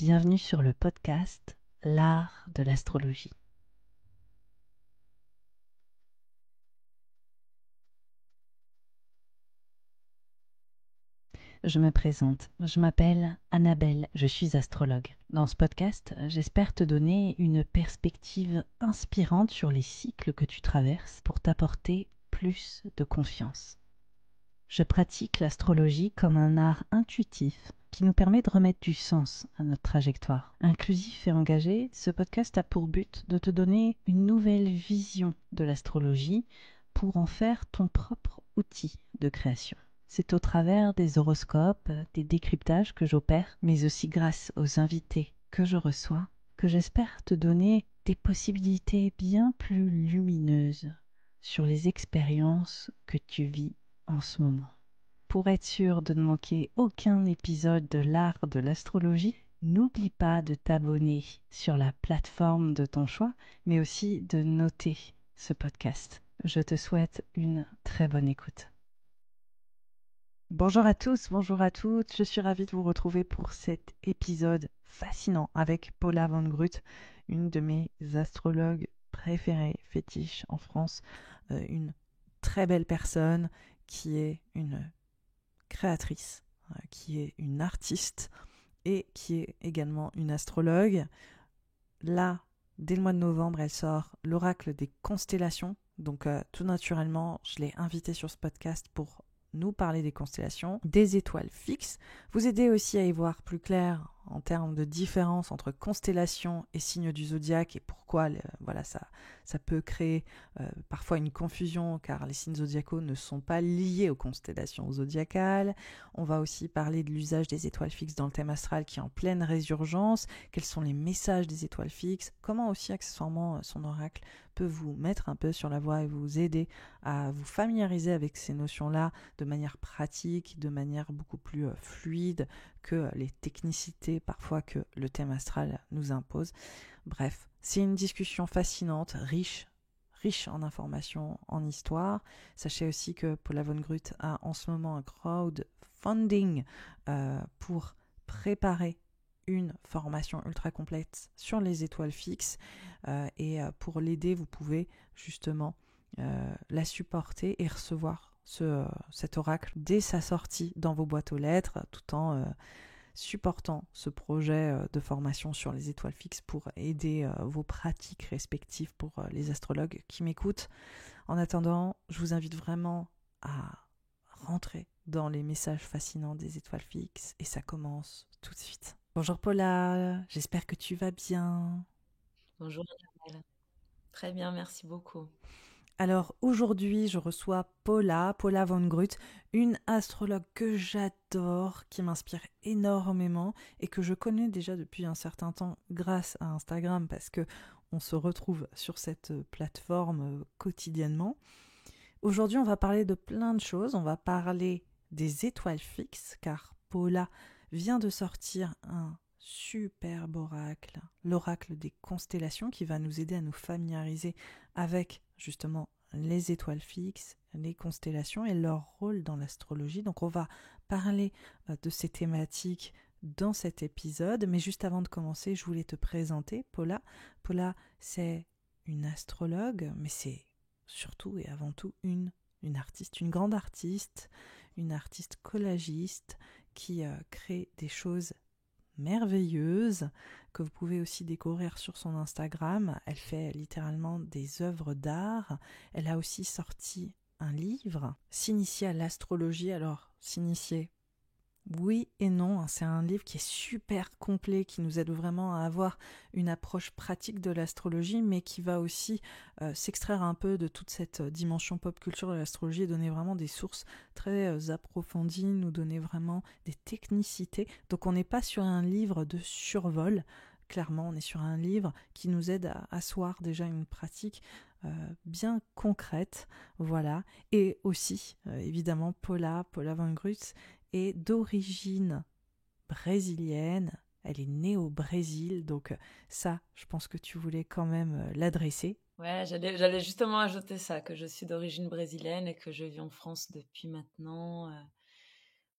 bienvenue sur le podcast L'art de l'astrologie. Je me présente, je m'appelle Annabelle, je suis astrologue. Dans ce podcast, j'espère te donner une perspective inspirante sur les cycles que tu traverses pour t'apporter plus de confiance. Je pratique l'astrologie comme un art intuitif qui nous permet de remettre du sens à notre trajectoire. Inclusif et engagé, ce podcast a pour but de te donner une nouvelle vision de l'astrologie pour en faire ton propre outil de création. C'est au travers des horoscopes, des décryptages que j'opère, mais aussi grâce aux invités que je reçois, que j'espère te donner des possibilités bien plus lumineuses sur les expériences que tu vis en ce moment. Pour être sûr de ne manquer aucun épisode de l'art de l'astrologie, n'oublie pas de t'abonner sur la plateforme de ton choix, mais aussi de noter ce podcast. Je te souhaite une très bonne écoute. Bonjour à tous, bonjour à toutes, je suis ravie de vous retrouver pour cet épisode fascinant avec Paula Van Grut, une de mes astrologues préférées, fétiches en France, une très belle personne qui est une créatrice, qui est une artiste et qui est également une astrologue. Là, dès le mois de novembre, elle sort l'oracle des constellations. Donc tout naturellement, je l'ai invitée sur ce podcast pour nous parler des constellations, des étoiles fixes, vous aider aussi à y voir plus clair en termes de différence entre constellations et signes du zodiaque et pourquoi ça peut créer parfois une confusion car les signes zodiacaux ne sont pas liés aux constellations zodiacales. On va aussi parler de l'usage des étoiles fixes dans le thème astral qui est en pleine résurgence, quels sont les messages des étoiles fixes, comment aussi accessoirement son oracle peut vous mettre un peu sur la voie et vous aider à vous familiariser avec ces notions-là de manière pratique, de manière beaucoup plus fluide que les technicités parfois que le thème astral nous impose. Bref, c'est une discussion fascinante, riche en informations, en histoire. Sachez aussi que Paula Van Grut a en ce moment un crowdfunding pour préparer une formation ultra complète sur les étoiles fixes et pour l'aider, vous pouvez justement la supporter et recevoir cet oracle dès sa sortie dans vos boîtes aux lettres, tout en supportant ce projet de formation sur les étoiles fixes pour aider vos pratiques respectives pour les astrologues qui m'écoutent. En attendant, je vous invite vraiment à rentrer dans les messages fascinants des étoiles fixes et ça commence tout de suite. Bonjour Paula, j'espère que tu vas bien. Bonjour Annabelle. Très bien, merci beaucoup. Alors aujourd'hui, je reçois Paula Van Grut, une astrologue que j'adore, qui m'inspire énormément et que je connais déjà depuis un certain temps grâce à Instagram parce que on se retrouve sur cette plateforme quotidiennement. Aujourd'hui, on va parler de plein de choses. On va parler des étoiles fixes car Paula vient de sortir un superbe oracle, l'oracle des constellations qui va nous aider à nous familiariser avec justement les étoiles fixes, les constellations et leur rôle dans l'astrologie. Donc on va parler de ces thématiques dans cet épisode, mais juste avant de commencer, je voulais te présenter Paula. Paula, c'est une astrologue, mais c'est surtout et avant tout une artiste, une grande artiste, une artiste collagiste qui crée des choses merveilleuse que vous pouvez aussi découvrir sur son Instagram. Elle fait littéralement des œuvres d'art. Elle a aussi sorti un livre, S'initier à l'astrologie. Alors, s'initier, oui et non, hein, c'est un livre qui est super complet, qui nous aide vraiment à avoir une approche pratique de l'astrologie, mais qui va aussi s'extraire un peu de toute cette dimension pop culture de l'astrologie et donner vraiment des sources très approfondies, nous donner vraiment des technicités. Donc on n'est pas sur un livre de survol, clairement on est sur un livre qui nous aide à asseoir déjà une pratique bien concrète, voilà. Et aussi, évidemment, Paula Van Grut, est d'origine brésilienne. Elle est née au Brésil, donc ça, je pense que tu voulais quand même l'adresser. Ouais, j'allais justement ajouter ça, que je suis d'origine brésilienne et que je vis en France depuis maintenant,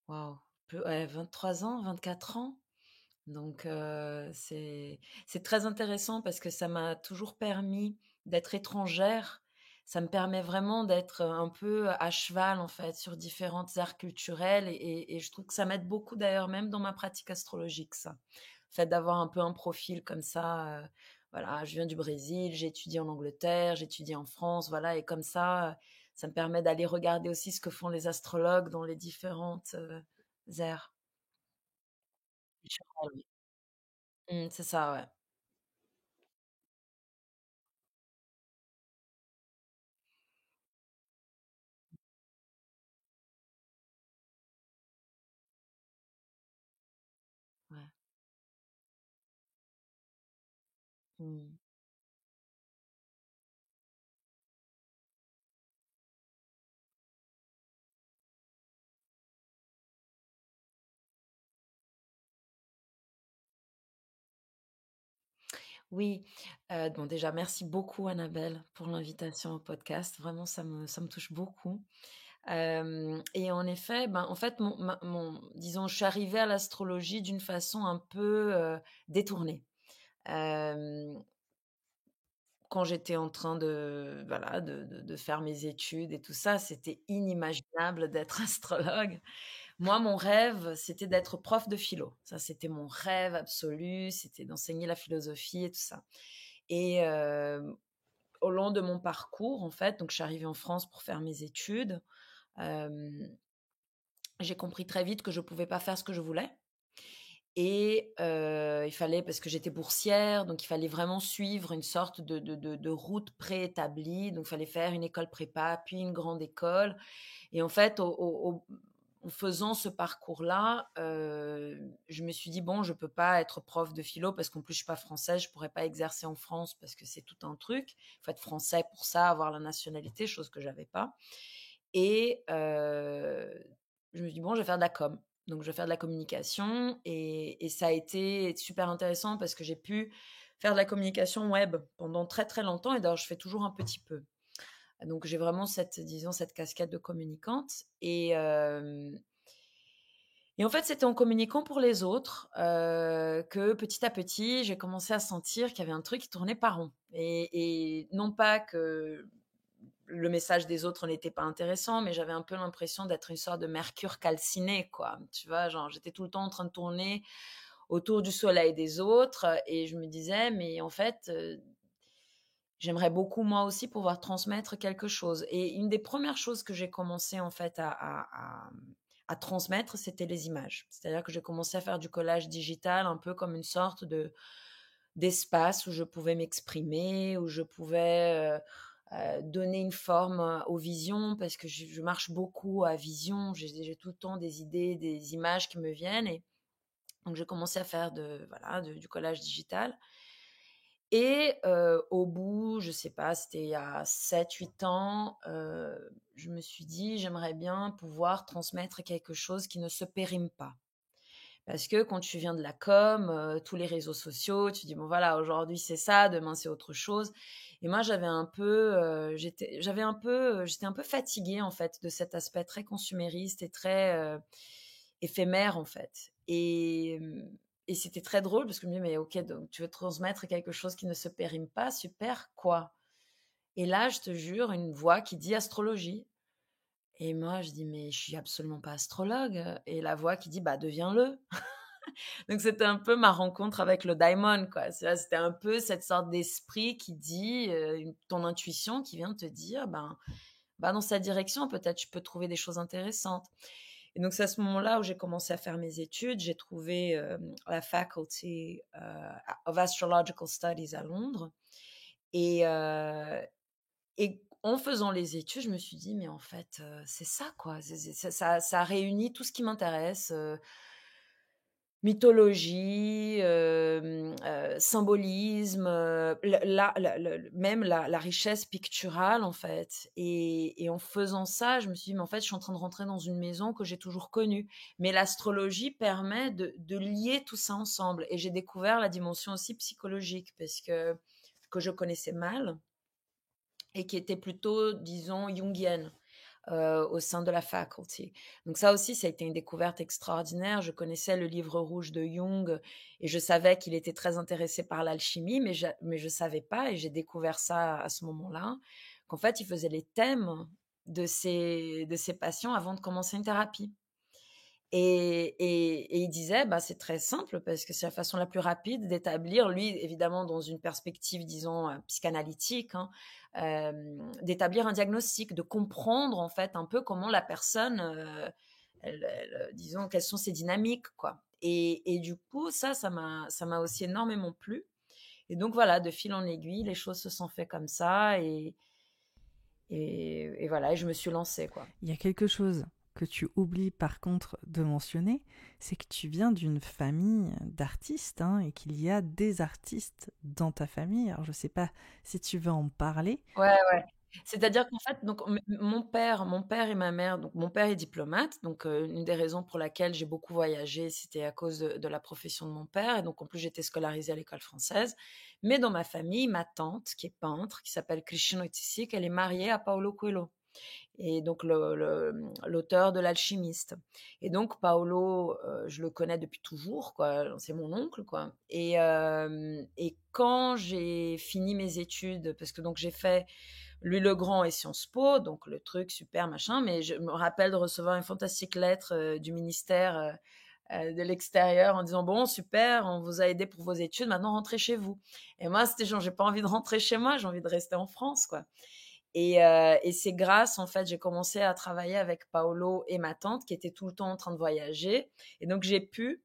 waouh, 23 ans, 24 ans. Donc, c'est très intéressant parce que ça m'a toujours permis d'être étrangère. Ça me permet vraiment d'être un peu à cheval, en fait, sur différentes aires culturelles et je trouve que ça m'aide beaucoup d'ailleurs, même dans ma pratique astrologique, ça. Le fait d'avoir un peu un profil comme ça, voilà, je viens du Brésil, j'ai étudié en Angleterre, j'ai étudié en France, voilà et comme ça me permet d'aller regarder aussi ce que font les astrologues dans les différentes, aires culturelles, oui. C'est ça, ouais. Ouais. Mmh. Oui, bon déjà merci beaucoup Annabelle pour l'invitation au podcast. Vraiment ça me touche beaucoup. Hem et en effet, ben, en fait mon disons, je suis arrivée à l'astrologie d'une façon un peu, détournée. Hem, Quand j'étais en train de voilà, de faire mes études et tout ça, c'était inimaginable d'être astrologue. Moi, mon rêve, c'était d'être prof de philo. Ça, c'était mon rêve absolu, c'était d'enseigner la philosophie et tout ça. Et au long de mon parcours, en fait, donc je suis arrivée en France pour faire mes études, hem, j'ai compris très vite que je pouvais pas faire ce que je voulais et il fallait parce que j'étais boursière, donc il fallait vraiment suivre une sorte de route préétablie. Donc il fallait faire une école prépa, puis une grande école et en fait, en faisant ce parcours-là, je me suis dit: «Bon, je peux pas être prof de philo parce qu'en plus je suis pas française, je pourrais pas exercer en France parce que c'est tout un truc. Il faut être français pour ça, avoir la nationalité», chose que j'avais pas et je me suis dit: «Bon, je vais faire de la com». Donc je vais faire de la communication et ça a été super intéressant parce que j'ai pu faire de la communication web pendant très, très longtemps et d'ailleurs je fais toujours un petit peu. Donc j'ai vraiment cette disons cette casquette de communicante et en fait, c'était en communiquant pour les autres, que petit à petit, j'ai commencé à sentir qu'il y avait un truc qui tournait pas rond et non pas que le message des autres n'était pas intéressant, mais j'avais un peu l'impression d'être une sorte de mercure calciné, quoi. Tu vois? Genre, j'étais tout le temps en train de tourner autour du soleil des autres et je me disais: «Mais en fait, j'aimerais beaucoup moi aussi pouvoir transmettre quelque chose» et une des premières choses que j'ai commencé en fait à transmettre, c'était les images. C'est-à-dire que j'ai commencé à faire du collage digital un peu comme une sorte de d'espace où je pouvais m'exprimer, où je pouvais, donner une forme, aux visions parce que je marche beaucoup à vision. J'ai tout le temps des idées, des images qui me viennent et donc j'ai commencé à faire de voilà, du collage digital et au bout, je sais pas, c'était il y a 7 8 ans, je me suis dit: «J'aimerais bien pouvoir transmettre quelque chose qui ne se périme pas». Parce que quand tu viens de la com, tous les réseaux sociaux, tu dis: «Bon voilà, aujourd'hui c'est ça, demain c'est autre chose» et moi j'avais un peu, j'étais un peu fatiguée en fait de cet aspect très consumériste et très, éphémère en fait et c'était très drôle parce que je me disais: «Mais OK, donc tu veux transmettre quelque chose qui ne se périme pas, super, quoi?» Et là, je te jure, une voix qui dit: «Astrologie» et moi je dis: «Mais je suis absolument pas astrologue» et la voix qui dit: «Bah, deviens-le». Donc c'était un peu ma rencontre avec le daimon, quoi. C'était un peu cette sorte d'esprit qui dit, ton intuition qui vient te dire, ben, va dans cette direction, peut-être tu peux trouver des choses intéressantes. Et donc c'est à ce moment-là où j'ai commencé à faire mes études. J'ai trouvé la Faculty of Astrological Studies à Londres. Et, et en faisant les études, je me suis dit, mais en fait, c'est ça, quoi. Ça réunit tout ce qui m'intéresse. Mythologie, symbolisme, même la richesse picturale, en fait et en faisant ça, je me suis dit: «Mais en fait, je suis en train de rentrer dans une maison que j'ai toujours connue». Mais l'astrologie permet de lier tout ça ensemble et j'ai découvert la dimension aussi psychologique parce que je connaissais mal et qui était plutôt, disons, jungienne. au sein de la faculty. Donc ça aussi, ça a été une découverte extraordinaire. Je connaissais le livre rouge de Jung et je savais qu'il était très intéressé par l'alchimie, mais je savais pas et j'ai découvert ça à ce moment-là, qu'en fait, il faisait les thèmes de ses patients avant de commencer une thérapie. Et il disait: «Bah, c'est très simple parce que c'est la façon la plus rapide d'établir», lui, évidemment, dans une perspective, disons, psychanalytique, hein, d'établir un diagnostic, de comprendre, en fait, un peu comment la personne, disons, quelles sont ses dynamiques, quoi. Et du coup, ça m'a aussi énormément plu. Et donc voilà, de fil en aiguille, les choses se sont fait comme ça et voilà, et je me suis lancée, quoi. Il y a quelque chose que tu oublies par contre de mentionner, c'est que tu viens d'une famille d'artistes, hein, et qu'il y a des artistes dans ta famille. Alors je ne sais pas si tu veux en parler. Ouais, ouais. C'est-à-dire qu'en fait, donc mon père et ma mère, donc mon père est diplomate, donc une des raisons pour laquelle j'ai beaucoup voyagé, c'était à cause de la profession de mon père et donc en plus j'étais scolarisée à l'école française. Mais dans ma famille, ma tante qui est peintre, qui s'appelle Cristina Oiticic, elle est mariée à Paulo Coelho et donc l'auteur de L'Alchimiste. Et donc Paolo, je le connais depuis toujours, quoi, c'est mon oncle, quoi. Et quand j'ai fini mes études, parce que donc j'ai fait Louis le Grand et Sciences Po, donc le truc super machin, mais je me rappelle de recevoir une fantastique lettre du ministère de l'extérieur en disant bon super, on vous a aidé pour vos études, maintenant rentrez chez vous. Et moi c'était genre j'ai pas envie de rentrer chez moi, j'ai envie de rester en France, quoi. Et c'est grâce, en fait, j'ai commencé à travailler avec Paolo et ma tante qui étaient tout le temps en train de voyager. Et donc, j'ai pu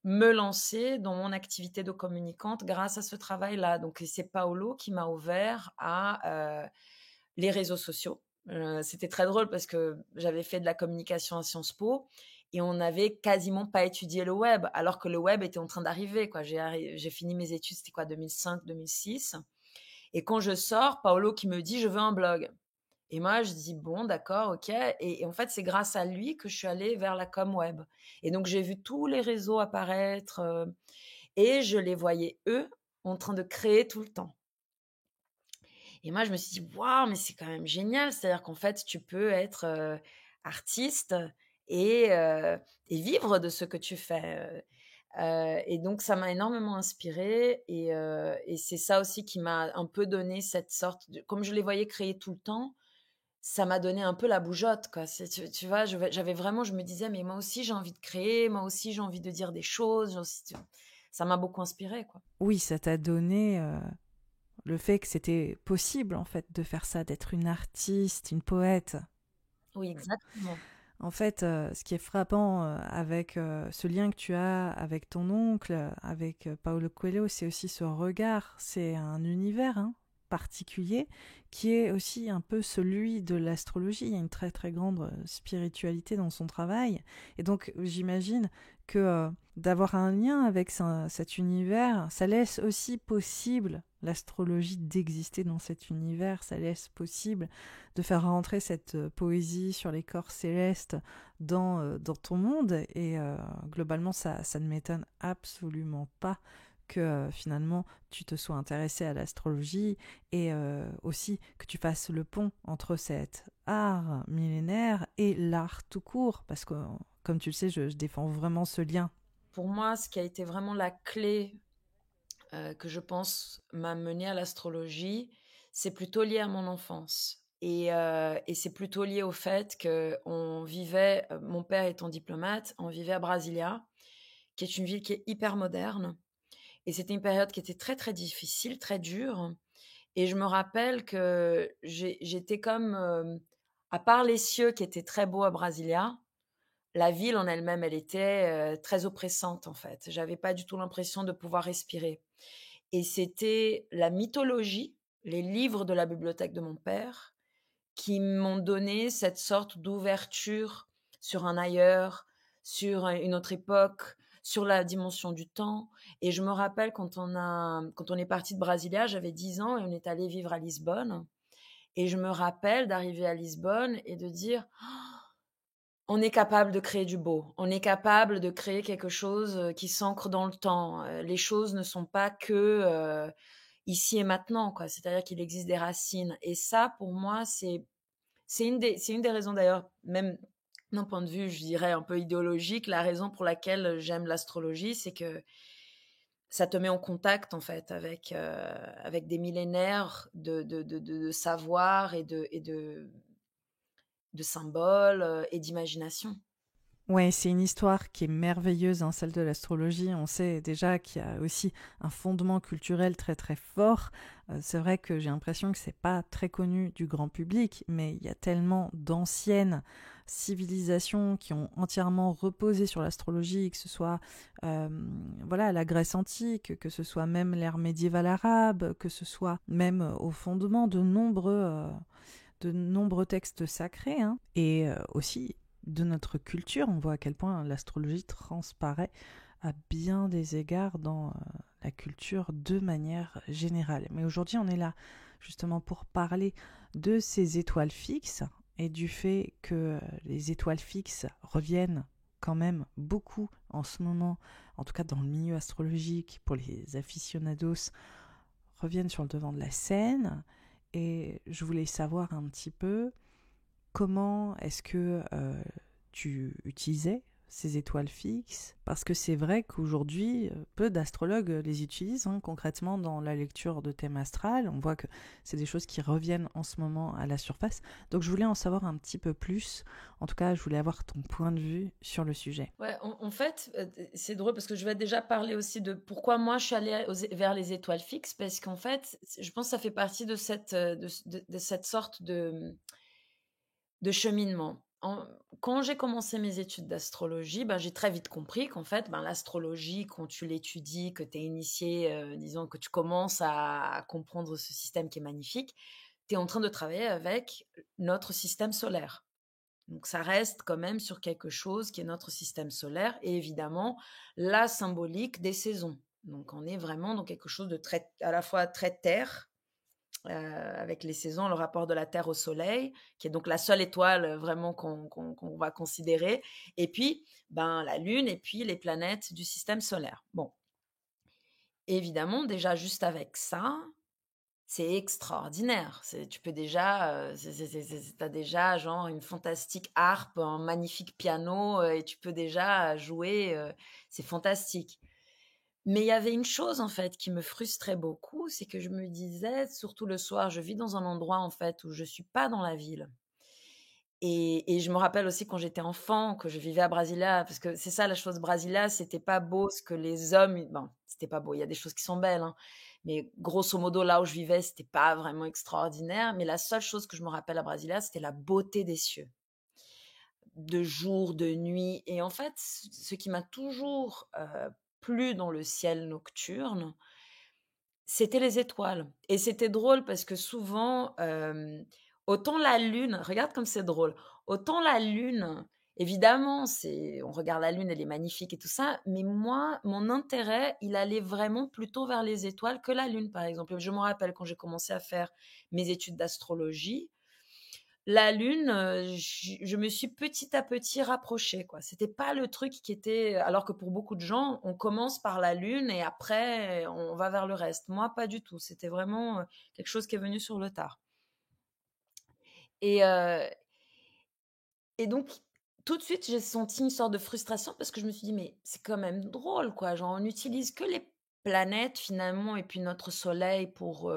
me lancer dans mon activité de communicante grâce à ce travail-là. Donc, c'est Paolo qui m'a ouvert à les réseaux sociaux. C'était très drôle parce que j'avais fait de la communication à Sciences Po et on n'avait quasiment pas étudié le web, alors que le web était en train d'arriver, quoi. J'ai fini mes études, c'était quoi, 2005, 2006. Et quand je sors, Paolo qui me dit: «Je veux un blog». Et moi, je dis: «Bon, d'accord, OK», et en fait, c'est grâce à lui que je suis allée vers la com web. Et donc j'ai vu tous les réseaux apparaître, et je les voyais, eux, en train de créer tout le temps. Et moi, je me suis dit: «Waouh, mais c'est quand même génial!» C'est-à-dire qu'en fait, tu peux être, artiste et heu et vivre de ce que tu fais, et donc ça m'a énormément inspirée et c'est ça aussi qui m'a un peu donné cette sorte de comme je les voyais créer tout le temps, ça m'a donné un peu la bougeotte, quoi. Tu vois? J'avais vraiment je me disais: «Mais moi aussi j'ai envie de créer, moi aussi j'ai envie de dire des choses», j'ai aussi ça m'a beaucoup inspirée, quoi. Oui, ça t'a donné le fait que c'était possible en fait de faire ça, d'être une artiste, une poète. Oui, exactement. En fait, ce qui est frappant avec ce lien que tu as avec ton oncle, avec Paulo Coelho, c'est aussi ce regard. C'est un univers, hein, particulier qui est aussi un peu celui de l'astrologie. Il y a une très très grande spiritualité dans son travail. Et donc j'imagine que d'avoir un lien avec cet univers, ça laisse aussi possible l'astrologie d'exister dans cet univers. Ça laisse possible de faire rentrer cette poésie sur les corps célestes dans ton monde. Et globalement, ça ne m'étonne absolument pas que finalement tu te sois intéressé à l'astrologie et aussi que tu fasses le pont entre cet art millénaire et l'art tout court, parce que comme tu le sais, je défends vraiment ce lien. Pour moi, ce qui a été vraiment la clé, que je pense m'a menée à l'astrologie, c'est plutôt lié à mon enfance et c'est plutôt lié au fait qu'on vivait, mon père étant diplomate, on vivait à Brasilia, qui est une ville qui est hyper moderne et c'était une période qui était très, très difficile, très dure et je me rappelle que j'étais comme, à part les cieux qui étaient très beaux à Brasilia, la ville en elle-même, elle était, très oppressante, en fait. J'avais pas du tout l'impression de pouvoir respirer et c'était la mythologie, les livres de la bibliothèque de mon père qui m'ont donné cette sorte d'ouverture sur un ailleurs, sur une autre époque, sur la dimension du temps et je me rappelle quand on est parti de Brasilia, j'avais 10 ans et on est allé vivre à Lisbonne et je me rappelle d'arriver à Lisbonne et de dire: on est capable de créer du beau. On est capable de créer quelque chose, qui s'ancre dans le temps. Les choses ne sont pas que, ici et maintenant, quoi. C'est-à-dire qu'il existe des racines et ça, pour moi, c'est une des raisons d'ailleurs, même d'un point de vue, je dirais, un peu idéologique, la raison pour laquelle j'aime l'astrologie, c'est que ça te met en contact, en fait, avec des millénaires de savoir de symboles et d'imagination. Ouais, c'est une histoire qui est merveilleuse, hein, celle de l'astrologie. On sait déjà qu'il y a aussi un fondement culturel très très fort. C'est vrai que j'ai l'impression que c'est pas très connu du grand public, mais il y a tellement d'anciennes civilisations qui ont entièrement reposé sur l'astrologie, que ce soit euh, voilà la Grèce antique, que ce soit même l'ère médiévale arabe, que ce soit même au fondement de nombreux textes sacrés, hein, et aussi de notre culture. On voit à quel point l'astrologie transparaît à bien des égards dans la culture de manière générale. Mais aujourd'hui, on est là justement pour parler de ces étoiles fixes et du fait que les étoiles fixes reviennent quand même beaucoup en ce moment, en tout cas dans le milieu astrologique, pour les aficionados, reviennent sur le devant de la scène. Et je voulais savoir un petit peu comment est-ce que tu utilisais ces étoiles fixes? Parce que c'est vrai qu'aujourd'hui, peu d'astrologues les utilisent, hein, concrètement dans la lecture de thème astral. On voit que c'est des choses qui reviennent en ce moment à la surface. Donc je voulais en savoir un petit peu plus. En tout cas, je voulais avoir ton point de vue sur le sujet. Ouais, en fait, c'est drôle parce que je vais déjà parler aussi de pourquoi moi je suis allée vers les étoiles fixes, parce qu'en fait, je pense que ça fait partie de de cette sorte de cheminement. Quand j'ai commencé mes études d'astrologie, ben, j'ai très vite compris qu'en fait, ben, l'astrologie, quand tu l'étudies, que tu es initié, disons que tu commences à comprendre ce système qui est magnifique, tu es en train de travailler avec notre système solaire. Donc ça reste quand même sur quelque chose qui est notre système solaire et évidemment la symbolique des saisons. Donc on est vraiment dans quelque chose de très, à la fois très terre, avec les saisons, le rapport de la Terre au Soleil, qui est donc la seule étoile vraiment qu'on va considérer, et puis ben, la Lune et puis les planètes du système solaire. Bon, évidemment, déjà juste avec ça, c'est extraordinaire. Tu peux déjà, t'as déjà genre une fantastique harpe, un magnifique piano, et tu peux déjà jouer. C'est fantastique. Mais il y avait une chose en fait qui me frustrait beaucoup, c'est que je me disais, surtout le soir, je vis dans un endroit en fait où je suis pas dans la ville. Et je me rappelle aussi quand j'étais enfant, que je vivais à Brasilia, parce que c'est ça la chose, Brasilia, c'était pas beau ce que les hommes, bon, c'était pas beau, il y a des choses qui sont belles, hein, mais grosso modo, là où je vivais, c'était pas vraiment extraordinaire, mais la seule chose que je me rappelle à Brasilia, c'était la beauté des cieux, de jour, de nuit. Et en fait, ce qui m'a toujours plu dans le ciel nocturne, c'était les étoiles. Et c'était drôle parce que souvent, autant la lune, regarde comme c'est drôle, autant la lune, évidemment, on regarde la lune, elle est magnifique et tout ça, mais moi, mon intérêt, il allait vraiment plutôt vers les étoiles que la lune, par exemple. Je me rappelle quand j'ai commencé à faire mes études d'astrologie, la lune, je me suis petit à petit rapprochée, quoi. C'était pas le truc qui était, alors que pour beaucoup de gens, on commence par la lune et après on va vers le reste. Moi, pas du tout. C'était vraiment, quelque chose qui est venu sur le tard. Et et donc tout de suite, j'ai senti une sorte de frustration parce que je me suis dit: «Mais c'est quand même drôle, quoi». Genre, on n'utilise que les planètes finalement et puis notre soleil pour,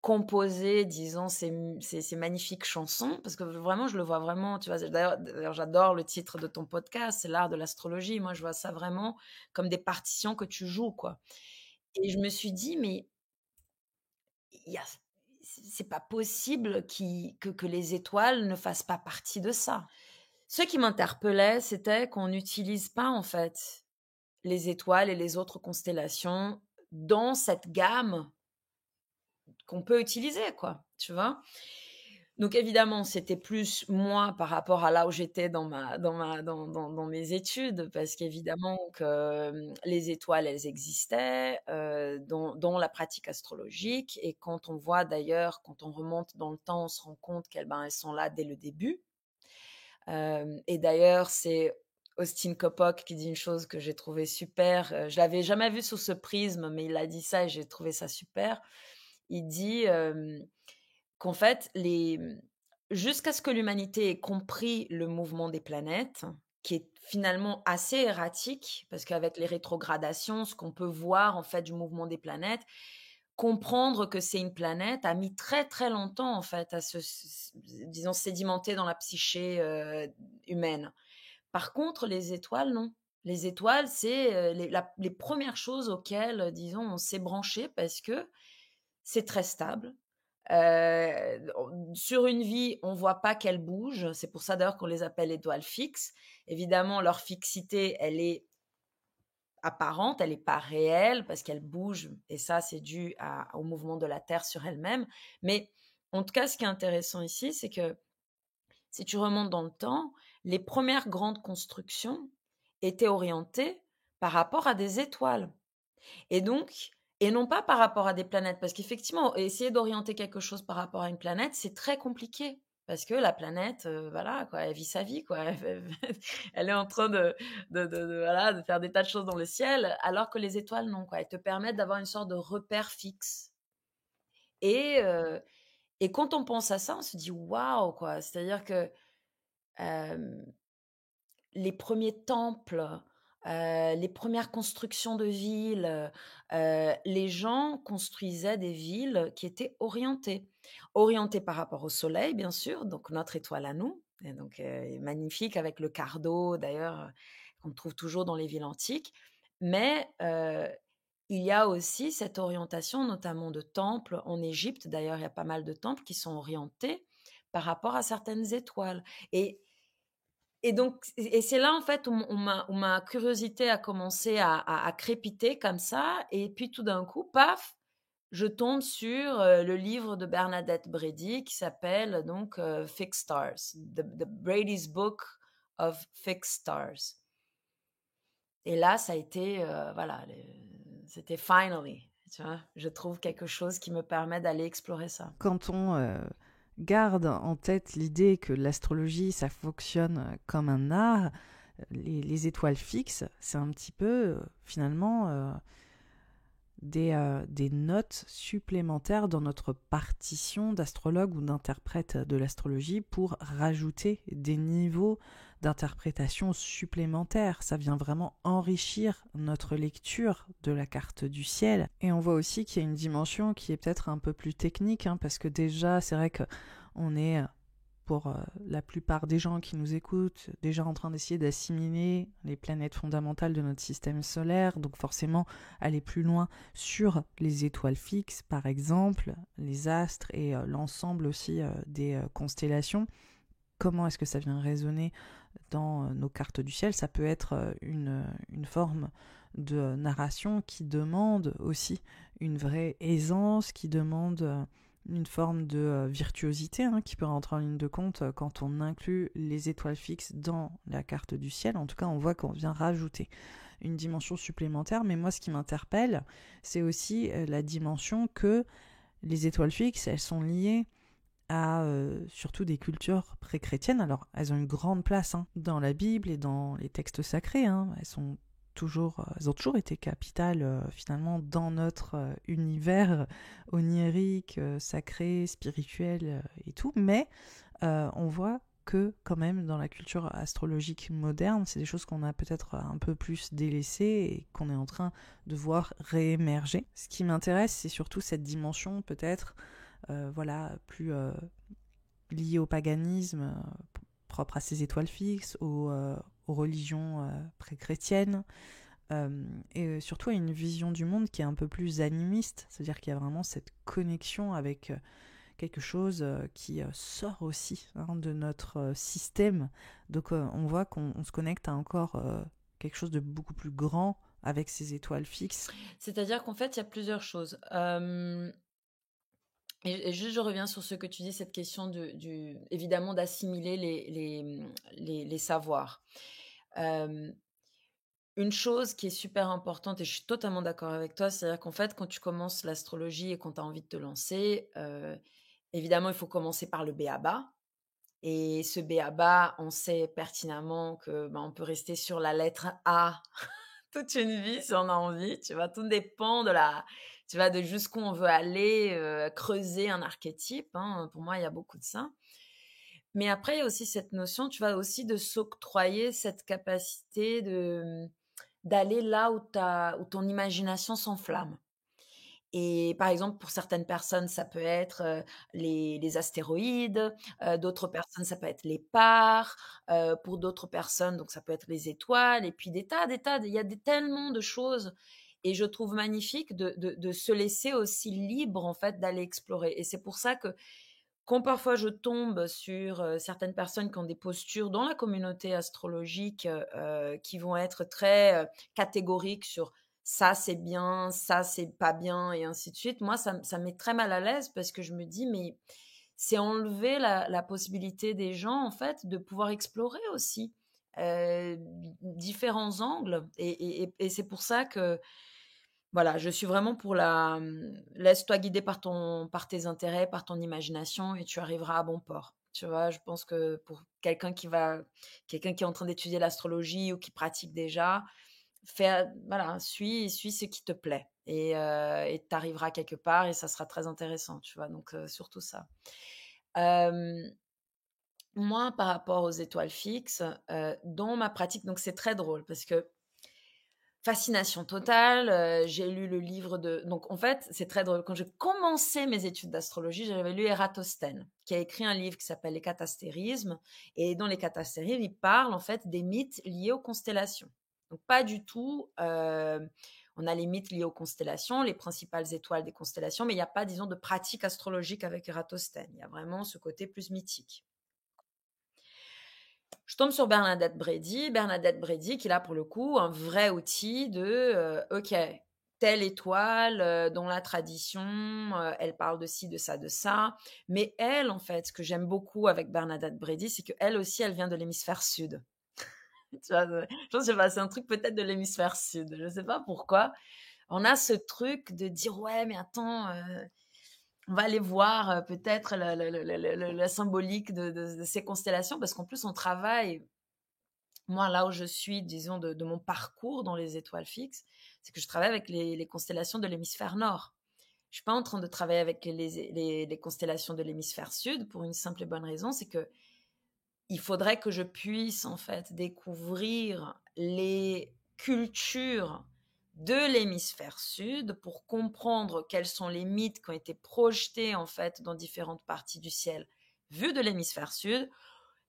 composer, disons, ces magnifiques chansons. Parce que vraiment, je le vois vraiment, tu vois? D'ailleurs, j'adore le titre de ton podcast, c'est l'art de l'astrologie. Moi, je vois ça vraiment comme des partitions que tu joues, quoi. Et je me suis dit: «Mais il y a c'est pas possible que les étoiles ne fassent pas partie de ça». Ce qui m'interpellait, c'était qu'on n'utilise pas, en fait, les étoiles et les autres constellations dans cette gamme qu'on peut utiliser, quoi, tu vois? Donc évidemment, c'était plus moi par rapport à là où j'étais dans mes études, parce qu'évidemment que, les étoiles, elles existaient, dans la pratique astrologique, et quand on voit d'ailleurs, quand on remonte dans le temps, on se rend compte qu'elles, ben, elles sont là dès le début. Et d'ailleurs, c'est Austin Kopok qui dit une chose que j'ai trouvée super, je l'avais jamais vu sous ce prisme, mais il a dit ça et j'ai trouvé ça super. Il dit, qu'en fait jusqu'à ce que l'humanité ait compris le mouvement des planètes, qui est finalement assez erratique, parce qu'avec les rétrogradations, ce qu'on peut voir en fait du mouvement des planètes, comprendre que c'est une planète a mis très, très longtemps en fait à disons sédimenter dans la psyché, humaine. Par contre, les étoiles, non. Les étoiles, c'est, les 1res choses auxquelles, disons, on s'est branché parce que c'est très stable. On sur une vie, on voit pas qu'elles bougent. C'est pour ça d'ailleurs qu'on les appelle étoiles fixes. Évidemment, leur fixité, elle est apparente, elle est pas réelle parce qu'elles bougent et ça, c'est dû au mouvement de la Terre sur elle-même. Mais en tout cas, ce qui est intéressant ici, c'est que si tu remontes dans le temps, les 1res grandes constructions étaient orientées par rapport à des étoiles. Et donc et non pas par rapport à des planètes, parce qu'effectivement, essayer d'orienter quelque chose par rapport à une planète, c'est très compliqué. Parce que la planète, voilà quoi, elle vit sa vie quoi. Elle est en train voilà, de faire des tas de choses dans le ciel, alors que les étoiles non quoi. Elles te permettent d'avoir une sorte de repère fixe. Et et quand on pense à ça, on se dit: «Waouh!» quoi. C'est-à-dire que, hem les premiers temples, les 1res constructions de villes, les gens construisaient des villes qui étaient orientées. Orientées par rapport au soleil, bien sûr, donc notre étoile à nous et donc magnifique avec le cardo d'ailleurs, qu'on trouve toujours dans les villes antiques. Mais il y a aussi cette orientation, notamment de temples en Égypte. D'ailleurs, il y a pas mal de temples qui sont orientés par rapport à certaines étoiles et donc et c'est là, en fait, où ma curiosité a commencé à crépiter comme ça et puis tout d'un coup, paf, je tombe sur, le livre de Bernadette Brady qui s'appelle donc, Fixed Stars, The Brady's Book of Fixed Stars et là, ça a été, voilà, c'était finally, tu vois? Je trouve quelque chose qui me permet d'aller explorer ça. Quand on garde en tête l'idée que l'astrologie, ça fonctionne comme un art, les étoiles fixes, c'est un petit peu finalement des notes supplémentaires dans notre partition d'astrologue ou d'interprète de l'astrologie pour rajouter des niveaux d'interprétation supplémentaires. Ça vient vraiment enrichir notre lecture de la carte du ciel. Et on voit aussi qu'il y a une dimension qui est peut-être un peu plus technique, hein, parce que déjà, c'est vrai qu'on est pour la plupart des gens qui nous écoutent, déjà en train d'essayer d'assimiler les planètes fondamentales de notre système solaire, donc forcément aller plus loin sur les étoiles fixes, par exemple, les astres et l'ensemble aussi des constellations. Comment est-ce que ça vient résonner dans nos cartes du ciel? Ça peut être une forme de narration qui demande aussi une vraie aisance, qui demande une forme de virtuosité qui peut rentrer en ligne de compte quand on inclut les étoiles fixes dans la carte du ciel. En tout cas, on voit qu'on vient rajouter une dimension supplémentaire. Mais moi, ce qui m'interpelle, c'est aussi la dimension que les étoiles fixes, elles sont liées à surtout des cultures pré-chrétiennes. Alors, elles ont une grande place dans la Bible et dans les textes sacrés. Elles ont toujours été capitales finalement dans notre univers onirique, sacré, spirituel et tout. Mais on voit que quand même dans la culture astrologique moderne, c'est des choses qu'on a peut-être un peu plus délaissées et qu'on est en train de voir réémerger. Ce qui m'intéresse, c'est surtout cette dimension peut-être plus liée au paganisme, propre à ces étoiles fixes, aux religions pré-chrétiennes, et surtout à une vision du monde qui est un peu plus animiste, c'est-à-dire qu'il y a vraiment cette connexion avec quelque chose qui sort aussi de notre système. Donc on voit qu'on se connecte à encore quelque chose de beaucoup plus grand avec ces étoiles fixes. C'est-à-dire qu'en fait, il y a plusieurs choses. Et juste, je reviens sur ce que tu dis, cette question évidemment d'assimiler les savoirs. Hem, une chose qui est super importante et je suis totalement d'accord avec toi, c'est-à-dire qu'en fait, quand tu commences l'astrologie et quand tu as envie de te lancer, évidemment, il faut commencer par le b.a.-ba et ce b.a.-ba, on sait pertinemment que, on peut rester sur la lettre A toute une vie si on a envie, tu vois? Tout dépend de jusqu'où on veut aller, creuser un archétype, Pour moi, il y a beaucoup de ça Mais après, il y a aussi cette notion, tu vois, aussi de s'octroyer cette capacité d'aller là où ton imagination s'enflamme. Et par exemple, pour certaines personnes, ça peut être, les astéroïdes, d'autres personnes, ça peut être les parts, pour d'autres personnes, donc ça peut être les étoiles et puis il y a tellement de choses et je trouve magnifique de se laisser aussi libre, en fait, d'aller explorer et c'est pour ça que quand parfois je tombe sur, certaines personnes qui ont des postures dans la communauté astrologique, qui vont être très, catégoriques sur ça c'est bien, ça c'est pas bien et ainsi de suite. Moi, ça me met très mal à l'aise parce que je me dis: «Mais c'est enlever la possibilité des gens, en fait, de pouvoir explorer aussi, différents angles» et c'est pour ça que voilà, je suis vraiment pour laisse-toi guider par tes intérêts, par ton imagination et tu arriveras à bon port. Tu vois? Je pense que pour quelqu'un qui est en train d'étudier l'astrologie ou qui pratique déjà, voilà, suis ce qui te plaît et tu arriveras quelque part et ça sera très intéressant, tu vois? Donc surtout ça. Hem, Moi, par rapport aux étoiles fixes, dans ma pratique donc c'est très drôle parce que fascination totale, j'ai lu le livre de donc en fait, c'est très drôle. Quand j'ai commencé mes études d'astrologie, j'avais lu Ératosthène, qui a écrit un livre qui s'appelle Les Catastérismes et dans Les Catastérismes, il parle en fait des mythes liés aux constellations. Donc pas du tout, on a les mythes liés aux constellations, les principales étoiles des constellations, mais il y a pas, disons, de pratique astrologique avec Ératosthène. Il y a vraiment ce côté plus mythique. Je tombe sur Bernadette Brady. Bernadette Brady, qui là, pour le coup, un vrai outil de OK, telle étoile dans la tradition, elle parle de ci, de ça, de ça. Mais elle, en fait, ce que j'aime beaucoup avec Bernadette Brady, c'est qu'elle aussi, elle vient de l'hémisphère sud. Tu vois, je pense que c'est un truc peut-être de l'hémisphère sud. Je ne sais pas pourquoi. On a ce truc de dire ouais, mais attends, on va aller voir peut-être la symbolique de ces constellations, parce qu'en plus, on travaille moi, là où je suis, disons, de mon parcours dans les étoiles fixes, c'est que je travaille avec les constellations de l'hémisphère nord. Je suis pas en train de travailler avec les constellations de l'hémisphère sud pour une simple et bonne raison, c'est que il faudrait que je puisse en fait découvrir les cultures de l'hémisphère sud pour comprendre quels sont les mythes qui ont été projetés en fait dans différentes parties du ciel vues de l'hémisphère sud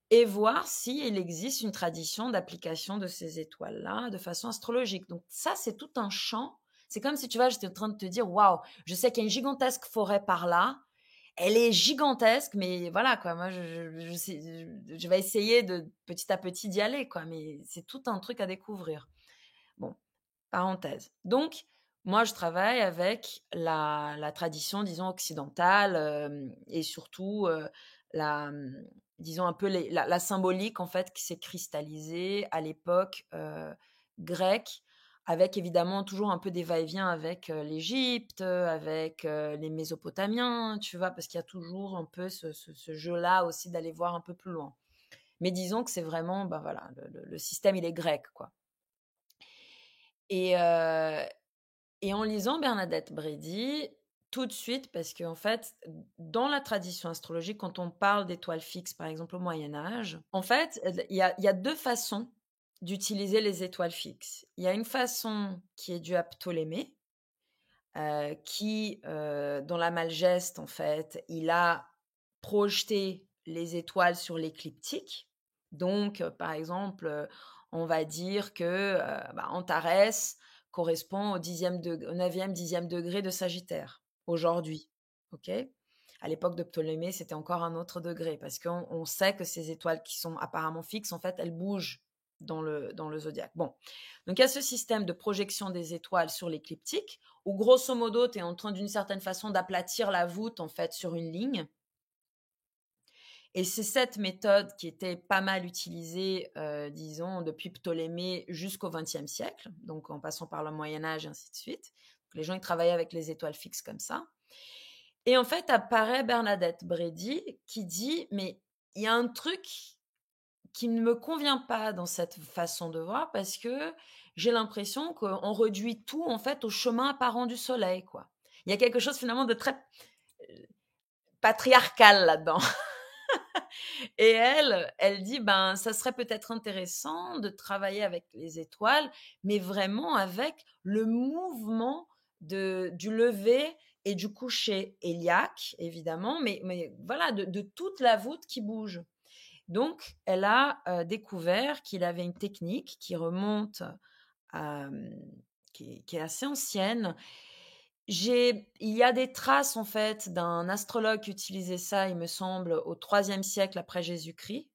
et voir s'il existe une tradition d'application de ces étoiles-là de façon astrologique. Donc ça, c'est tout un champ. C'est comme si, tu vois, j'étais en train de te dire, waouh, je sais qu'il y a une gigantesque forêt par là. Elle est gigantesque, mais voilà, quoi. Moi, je vais essayer de petit à petit d'y aller, quoi. Mais c'est tout un truc à découvrir. Bon, parenthèse. Donc, moi, je travaille avec la tradition, disons, occidentale et surtout la, disons, un peu la symbolique, en fait, qui s'est cristallisée à l'époque grecque, avec évidemment toujours un peu des va-et-vient avec l'Égypte, avec les Mésopotamiens, tu vois, parce qu'il y a toujours un peu ce jeu-là aussi d'aller voir un peu plus loin. Mais disons que c'est vraiment, ben voilà, le système, il est grec, quoi. Et, et en lisant Bernadette Brady, tout de suite, parce qu'en fait, dans la tradition astrologique, quand on parle d'étoiles fixes, par exemple au Moyen Âge, en fait, il y a deux façons d'utiliser les étoiles fixes. Il y a une façon qui est due à Ptolémée, qui, dans la Malgeste, en fait, il a projeté les étoiles sur l'écliptique. Donc, par exemple, on va dire que Antares correspond au 9e, 10e degré de Sagittaire, aujourd'hui. OK. À l'époque de Ptolémée, c'était encore un autre degré, parce qu'on sait que ces étoiles qui sont apparemment fixes, en fait, elles bougent dans le zodiaque. Bon. Donc, il y a ce système de projection des étoiles sur l'écliptique, où grosso modo, tu es en train d'une certaine façon d'aplatir la voûte en fait sur une ligne. Et c'est cette méthode qui était pas mal utilisée, disons, depuis Ptolémée jusqu'au XXe siècle, donc en passant par le Moyen Âge et ainsi de suite. Donc, les gens ils travaillaient avec les étoiles fixes comme ça. Et en fait, apparaît Bernadette Brady qui dit, mais il y a un truc qui ne me convient pas dans cette façon de voir parce que j'ai l'impression qu'on réduit tout en fait au chemin apparent du soleil, quoi. Il y a quelque chose finalement de très patriarcal là-dedans. Et elle dit: «Ben, ça serait peut-être intéressant de travailler avec les étoiles, mais vraiment avec le mouvement du lever et du coucher héliaque, évidemment, mais voilà, de toute la voûte qui bouge». Donc elle a, découvert qu'il avait une technique qui remonte à, qui est assez ancienne. Il y a des traces, en fait, d'un astrologue qui utilisait ça, il me semble, au IIIe siècle après Jésus-Christ,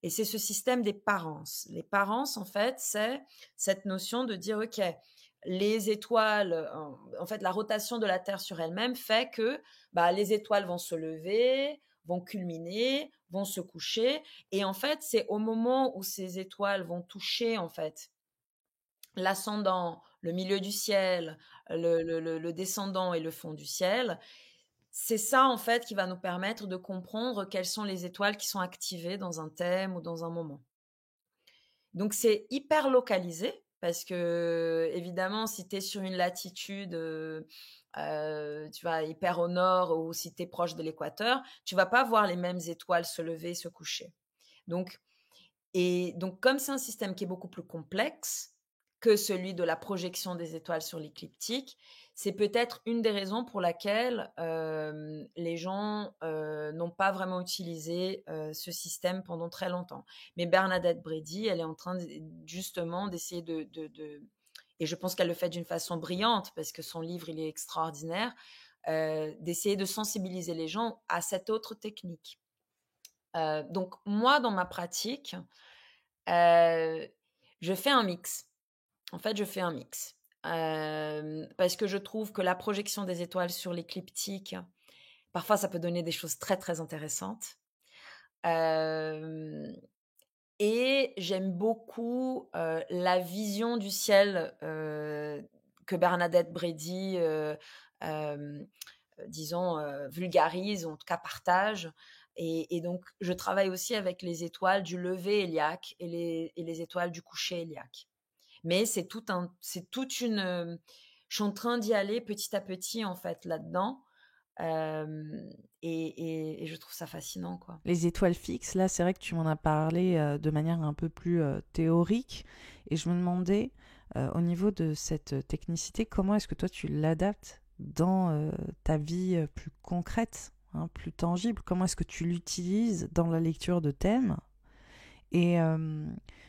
et c'est ce système des parences. Les parences, en fait, c'est cette notion de dire: «OK, les étoiles, en fait, la rotation de la Terre sur elle-même fait que, bah, les étoiles vont se lever, vont culminer, vont se coucher», et en fait, c'est au moment où ces étoiles vont toucher, en fait, l'ascendant, le milieu du ciel, le descendant et le fond du ciel. C'est ça, en fait, qui va nous permettre de comprendre quelles sont les étoiles qui sont activées dans un thème ou dans un moment. Donc c'est hyper localisé parce que évidemment, si tu es sur une latitude, tu vois, hyper au nord, ou si tu es proche de l'équateur, tu vas pas voir les mêmes étoiles se lever et se coucher. Donc comme c'est un système qui est beaucoup plus complexe que celui de la projection des étoiles sur l'écliptique, c'est peut-être une des raisons pour laquelle, les gens, n'ont pas vraiment utilisé, ce système pendant très longtemps. Mais Bernadette Brady, elle est en train justement d'essayer et je pense qu'elle le fait d'une façon brillante parce que son livre, il est extraordinaire, d'essayer de sensibiliser les gens à cette autre technique. Donc moi, dans ma pratique, Heu, je fais un mix. En fait, je fais un mix. Parce que je trouve que la projection des étoiles sur l'écliptique, parfois ça peut donner des choses très, très intéressantes. Hem Et j'aime beaucoup, la vision du ciel, que Bernadette Brady, disons, vulgarise, ou en tout cas partage, et donc je travaille aussi avec les étoiles du lever héliaque et les étoiles du coucher héliaque. Mais c'est toute une, je suis en train d'y aller petit à petit, en fait, là-dedans, hem et je trouve ça fascinant, quoi. Les étoiles fixes, là, c'est vrai que tu m'en as parlé de manière un peu plus théorique. Et je me demandais, au niveau de cette technicité, comment est-ce que toi tu l'adaptes dans ta vie plus concrète, hein, plus tangible? Comment est-ce que tu l'utilises dans la lecture de thèmes? Et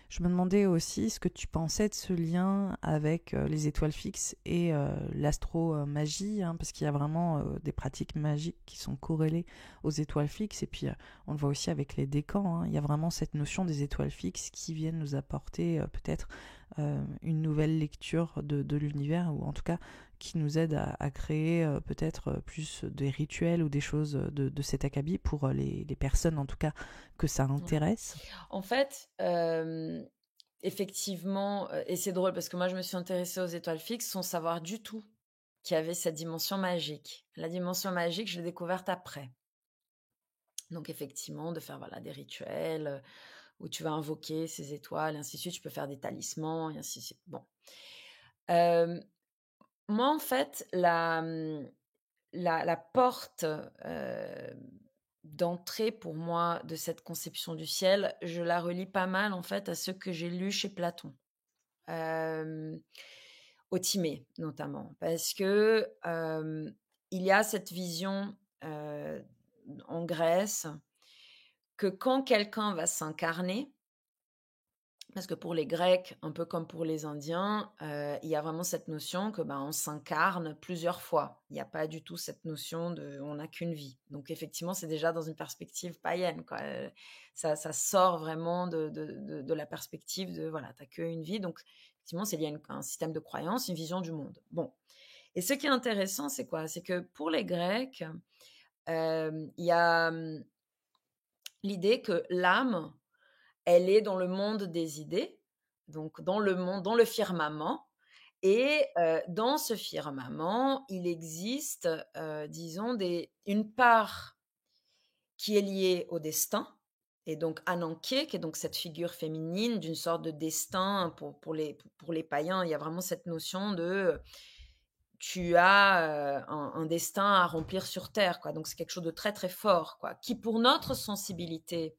je me demandais aussi ce que tu pensais de ce lien avec les étoiles fixes et l'astro-magie, hein, parce qu'il y a vraiment des pratiques magiques qui sont corrélées aux étoiles fixes. Et puis, on le voit aussi avec les décans, hein. Il y a vraiment cette notion des étoiles fixes qui viennent nous apporter peut-être une nouvelle lecture de l'univers, ou en tout cas qui nous aide à créer peut-être plus des rituels ou des choses de cet acabit pour les personnes en tout cas que ça Ouais. intéresse. En fait, effectivement, et c'est drôle parce que moi je me suis intéressée aux étoiles fixes sans savoir du tout qu'il y avait cette dimension magique. La dimension magique, je l'ai découverte après. Donc effectivement, de faire, voilà, des rituels, où tu vas invoquer ces étoiles et ainsi de suite. Tu peux faire des talismans et ainsi de suite. Bon. Hem, Moi, en fait, la porte, d'entrée pour moi de cette conception du ciel, je la relie pas mal, en fait, à ce que j'ai lu chez Platon. Hem, au Timée notamment, parce que, il y a cette vision, en Grèce, que quand quelqu'un va s'incarner, parce que pour les Grecs, un peu comme pour les Indiens, il y a vraiment cette notion que, ben, on s'incarne plusieurs fois. Il y a pas du tout cette notion de: «On n'a qu'une vie». Donc effectivement, c'est déjà dans une perspective païenne, quoi, ça sort vraiment de la perspective de, voilà, tu as qu'une vie. Donc effectivement, c'est lié à un système de croyance, une vision du monde. Bon, et ce qui est intéressant, c'est quoi? C'est que pour les Grecs, il y a, l'idée que l'âme, elle est dans le monde des idées, donc dans le firmament, et dans ce firmament, il existe, disons, une part qui est liée au destin, et donc Ananké, qui est donc cette figure féminine d'une sorte de destin pour les païens. Il y a vraiment cette notion de, tu as un destin à remplir sur Terre, quoi. Donc c'est quelque chose de très très fort, quoi, qui pour notre sensibilité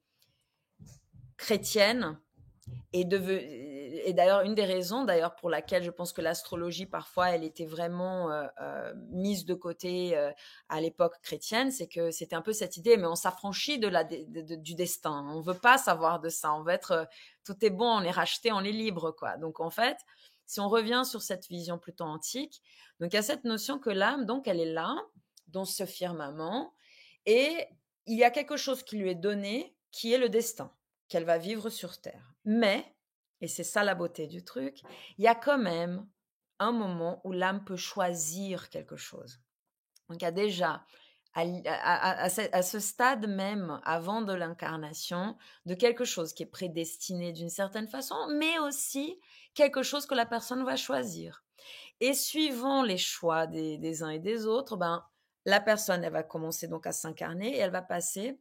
chrétienne et d'ailleurs une des raisons d'ailleurs pour laquelle je pense que l'astrologie parfois elle était vraiment mise de côté à l'époque chrétienne, c'est que c'était un peu cette idée, mais on s'affranchit du destin, on veut pas savoir de ça, on veut être tout est bon, on est racheté, on est libre, quoi. Donc en fait, si on revient sur cette vision plutôt antique, donc il y a cette notion que l'âme, donc elle est là dans ce firmament, et il y a quelque chose qui lui est donné qui est le destin qu'elle va vivre sur Terre. Mais, et c'est ça la beauté du truc, il y a quand même un moment où l'âme peut choisir quelque chose. Donc il y a déjà, à ce stade même, avant de l'incarnation, de quelque chose qui est prédestiné d'une certaine façon, mais aussi quelque chose que la personne va choisir. Et suivant les choix des uns et des autres, ben, la personne, elle va commencer donc à s'incarner et elle va passer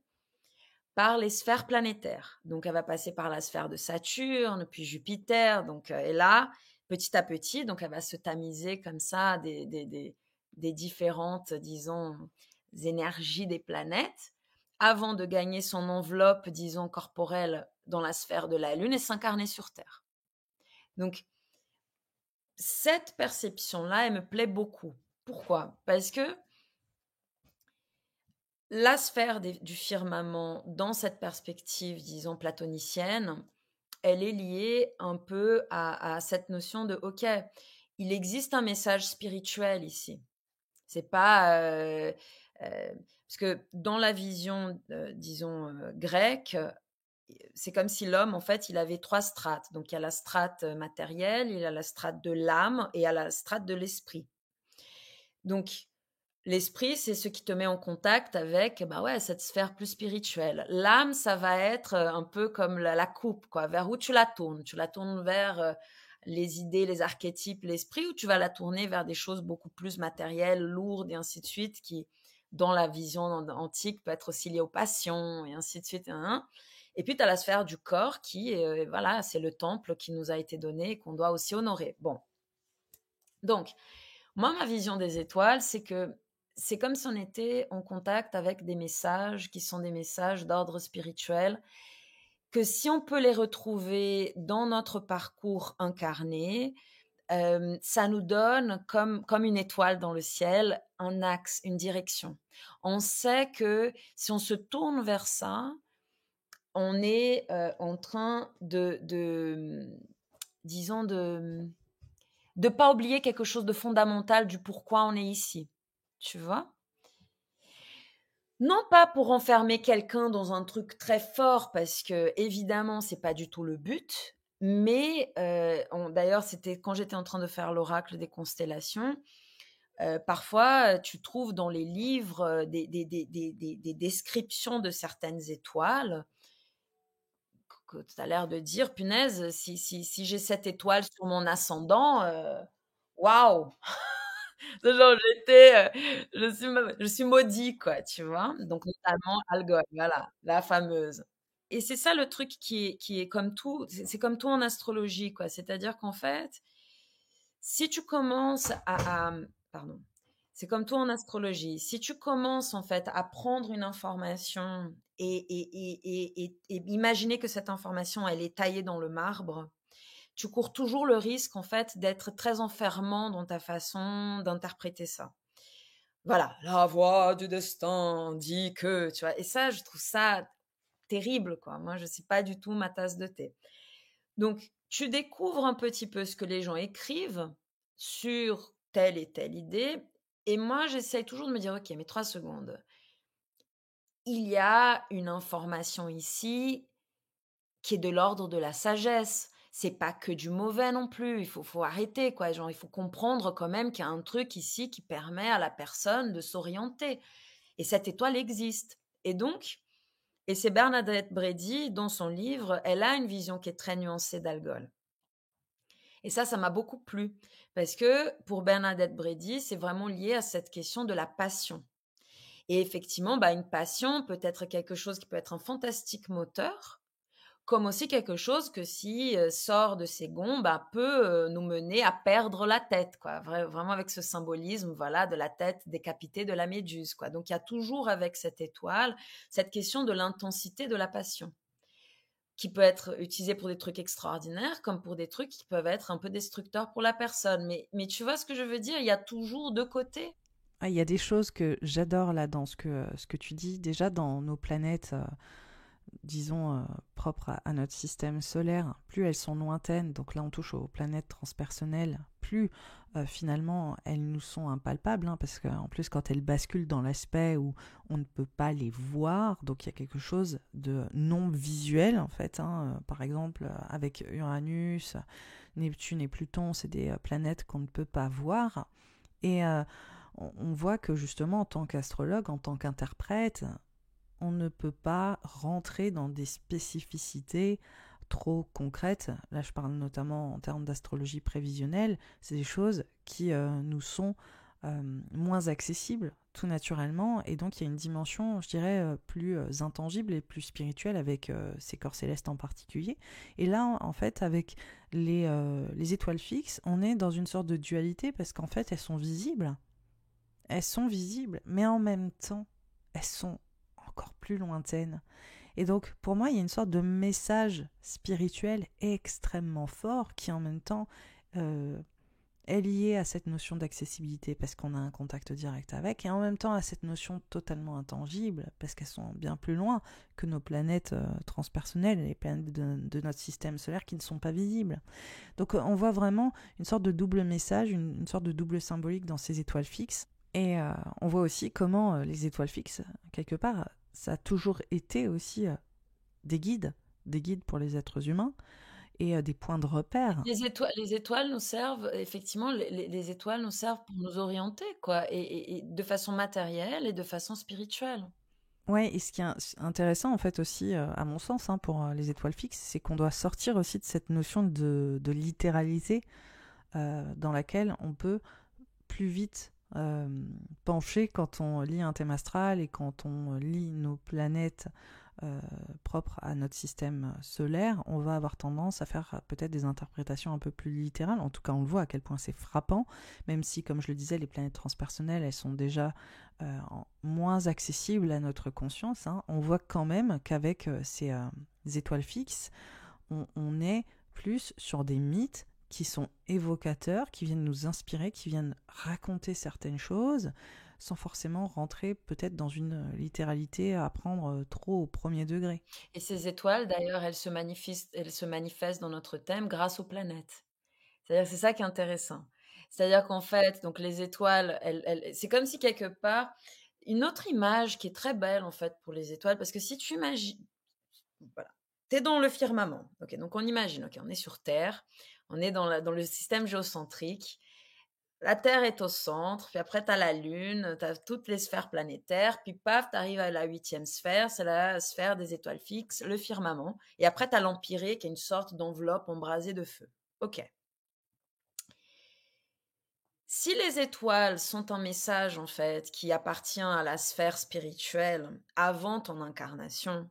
par les sphères planétaires. Donc, elle va passer par la sphère de Saturne, puis Jupiter. Donc, et là, petit à petit, donc elle va se tamiser comme ça des différentes, disons, énergies des planètes, avant de gagner son enveloppe, disons, corporelle dans la sphère de la Lune et s'incarner sur Terre. Donc, cette perception-là, elle me plaît beaucoup. Pourquoi ? Parce que la sphère du firmament, dans cette perspective, disons, platonicienne, elle est liée un peu à cette notion de, OK, il existe un message spirituel ici. C'est pas... parce que dans la vision, disons, grecque, c'est comme si l'homme, en fait, il avait 3 strates. Donc, il y a la strate matérielle, il y a la strate de l'âme et il y a la strate de l'esprit. Donc, l'esprit, c'est ce qui te met en contact avec bah ouais, cette sphère plus spirituelle. L'âme, ça va être un peu comme la coupe, quoi, vers où tu la tournes. Tu la tournes vers les idées, les archétypes, l'esprit, ou tu vas la tourner vers des choses beaucoup plus matérielles, lourdes et ainsi de suite, qui, dans la vision antique, peut être aussi liée aux passions et ainsi de suite. Hein. Et puis, tu as la sphère du corps qui, voilà, c'est le temple qui nous a été donné et qu'on doit aussi honorer. Bon. Donc, moi, ma vision des étoiles, c'est que c'est comme si on était en contact avec des messages qui sont des messages d'ordre spirituel, que si on peut les retrouver dans notre parcours incarné, ça nous donne, comme une étoile dans le ciel, un axe, une direction. On sait que si on se tourne vers ça, on est en train disons, de pas oublier quelque chose de fondamental du pourquoi on est ici. Tu vois? Non pas pour enfermer quelqu'un dans un truc très fort, parce que évidemment c'est pas du tout le but, mais d'ailleurs, c'était quand j'étais en train de faire l'oracle des constellations, parfois, tu trouves dans les livres des descriptions de certaines étoiles que tu as l'air de dire, punaise, si j'ai cette étoile sur mon ascendant, waouh! Genre, je suis maudit, quoi, tu vois? Donc, notamment Algol, voilà, la fameuse. Et c'est ça le truc qui est comme tout, c'est comme tout en astrologie, quoi. C'est-à-dire qu'en fait, si tu commences pardon, c'est comme tout en astrologie. Si tu commences, en fait, à prendre une information et imaginer que cette information, elle est taillée dans le marbre, tu cours toujours le risque, en fait, d'être très enfermant dans ta façon d'interpréter ça. Voilà, la voix du destin dit que, tu vois. Et ça, je trouve ça terrible, quoi. Moi, je sais pas du tout ma tasse de thé. Donc, tu découvres un petit peu ce que les gens écrivent sur telle et telle idée. Et moi, j'essaye toujours de me dire, OK, mais 3 secondes. Il y a une information ici qui est de l'ordre de la sagesse. C'est pas que du mauvais non plus. Il faut arrêter, quoi. Genre, il faut comprendre quand même qu'il y a un truc ici qui permet à la personne de s'orienter. Et cette étoile existe. Et donc, et c'est Bernadette Brady, dans son livre, elle a une vision qui est très nuancée d'Algol. Et ça m'a beaucoup plu. Parce que pour Bernadette Brady, c'est vraiment lié à cette question de la passion. Et effectivement, bah, une passion peut être quelque chose qui peut être un fantastique moteur, comme aussi quelque chose que si sort de ses gonds, bah, peut nous mener à perdre la tête, quoi. Vraiment avec ce symbolisme, voilà, de la tête décapitée de la méduse, quoi. Donc il y a toujours avec cette étoile cette question de l'intensité de la passion, qui peut être utilisée pour des trucs extraordinaires, comme pour des trucs qui peuvent être un peu destructeurs pour la personne. Mais tu vois ce que je veux dire? Il y a toujours deux côtés. Ah, il y a des choses que j'adore là dans ce que tu dis. Déjà, dans nos planètes, disons, propres à notre système solaire, plus elles sont lointaines, donc là on touche aux planètes transpersonnelles, plus finalement elles nous sont impalpables, hein, parce qu'en plus quand elles basculent dans l'aspect où on ne peut pas les voir, donc il y a quelque chose de non visuel en fait, hein, par exemple avec Uranus, Neptune et Pluton, c'est des planètes qu'on ne peut pas voir. Et on voit que justement, en tant qu'astrologue, en tant qu'interprète, on ne peut pas rentrer dans des spécificités trop concrètes. Là, je parle notamment en termes d'astrologie prévisionnelle. C'est des choses qui nous sont moins accessibles tout naturellement. Et donc, il y a une dimension, je dirais, plus intangible et plus spirituelle avec ces corps célestes en particulier. Et là, en fait, avec les étoiles fixes, on est dans une sorte de dualité parce qu'en fait, elles sont visibles. Elles sont visibles, mais en même temps, elles sont encore plus lointaines. Et donc, pour moi, il y a une sorte de message spirituel extrêmement fort qui, en même temps, euh, est lié à cette notion d'accessibilité parce qu'on a un contact direct avec, et en même temps à cette notion totalement intangible parce qu'elles sont bien plus loin que nos planètes transpersonnelles, les planètes de notre système solaire qui ne sont pas visibles. Donc, on voit vraiment une sorte de double message, une sorte de double symbolique dans ces étoiles fixes. Et on voit aussi comment les étoiles fixes, quelque part, ça a toujours été aussi des guides pour les êtres humains et des points de repère. Les étoiles nous servent, effectivement, les étoiles nous servent pour nous orienter, quoi, et de façon matérielle et de façon spirituelle. Ouais, et ce qui est intéressant en fait aussi, à mon sens, hein, pour les étoiles fixes, c'est qu'on doit sortir aussi de cette notion de littéralité dans laquelle on peut plus vite pencher quand on lit un thème astral et quand on lit nos planètes euh, propres à notre système solaire, on va avoir tendance à faire peut-être des interprétations un peu plus littérales. En tout cas, on le voit à quel point c'est frappant, même si, comme je le disais, les planètes transpersonnelles, elles sont déjà moins accessibles à notre conscience. Hein. On voit quand même qu'avec ces étoiles fixes, on est plus sur des mythes qui sont évocateurs, qui viennent nous inspirer, qui viennent raconter certaines choses, sans forcément rentrer peut-être dans une littéralité à prendre trop au premier degré. Et ces étoiles, d'ailleurs, elles se manifestent dans notre thème grâce aux planètes. C'est-à-dire que c'est ça qui est intéressant. C'est-à-dire qu'en fait, donc les étoiles, c'est comme si quelque part, une autre image qui est très belle en fait pour les étoiles, parce que si tu imagines, voilà, t'es dans le firmament, ok, donc on imagine, ok, on est sur Terre, on est dans le système géocentrique, la Terre est au centre, puis après tu as la Lune, tu as toutes les sphères planétaires, puis paf, tu arrives à la huitième sphère, c'est la sphère des étoiles fixes, le firmament, et après tu as l'Empyrée qui est une sorte d'enveloppe embrasée de feu. Ok. Si les étoiles sont un message, en fait, qui appartient à la sphère spirituelle avant ton incarnation,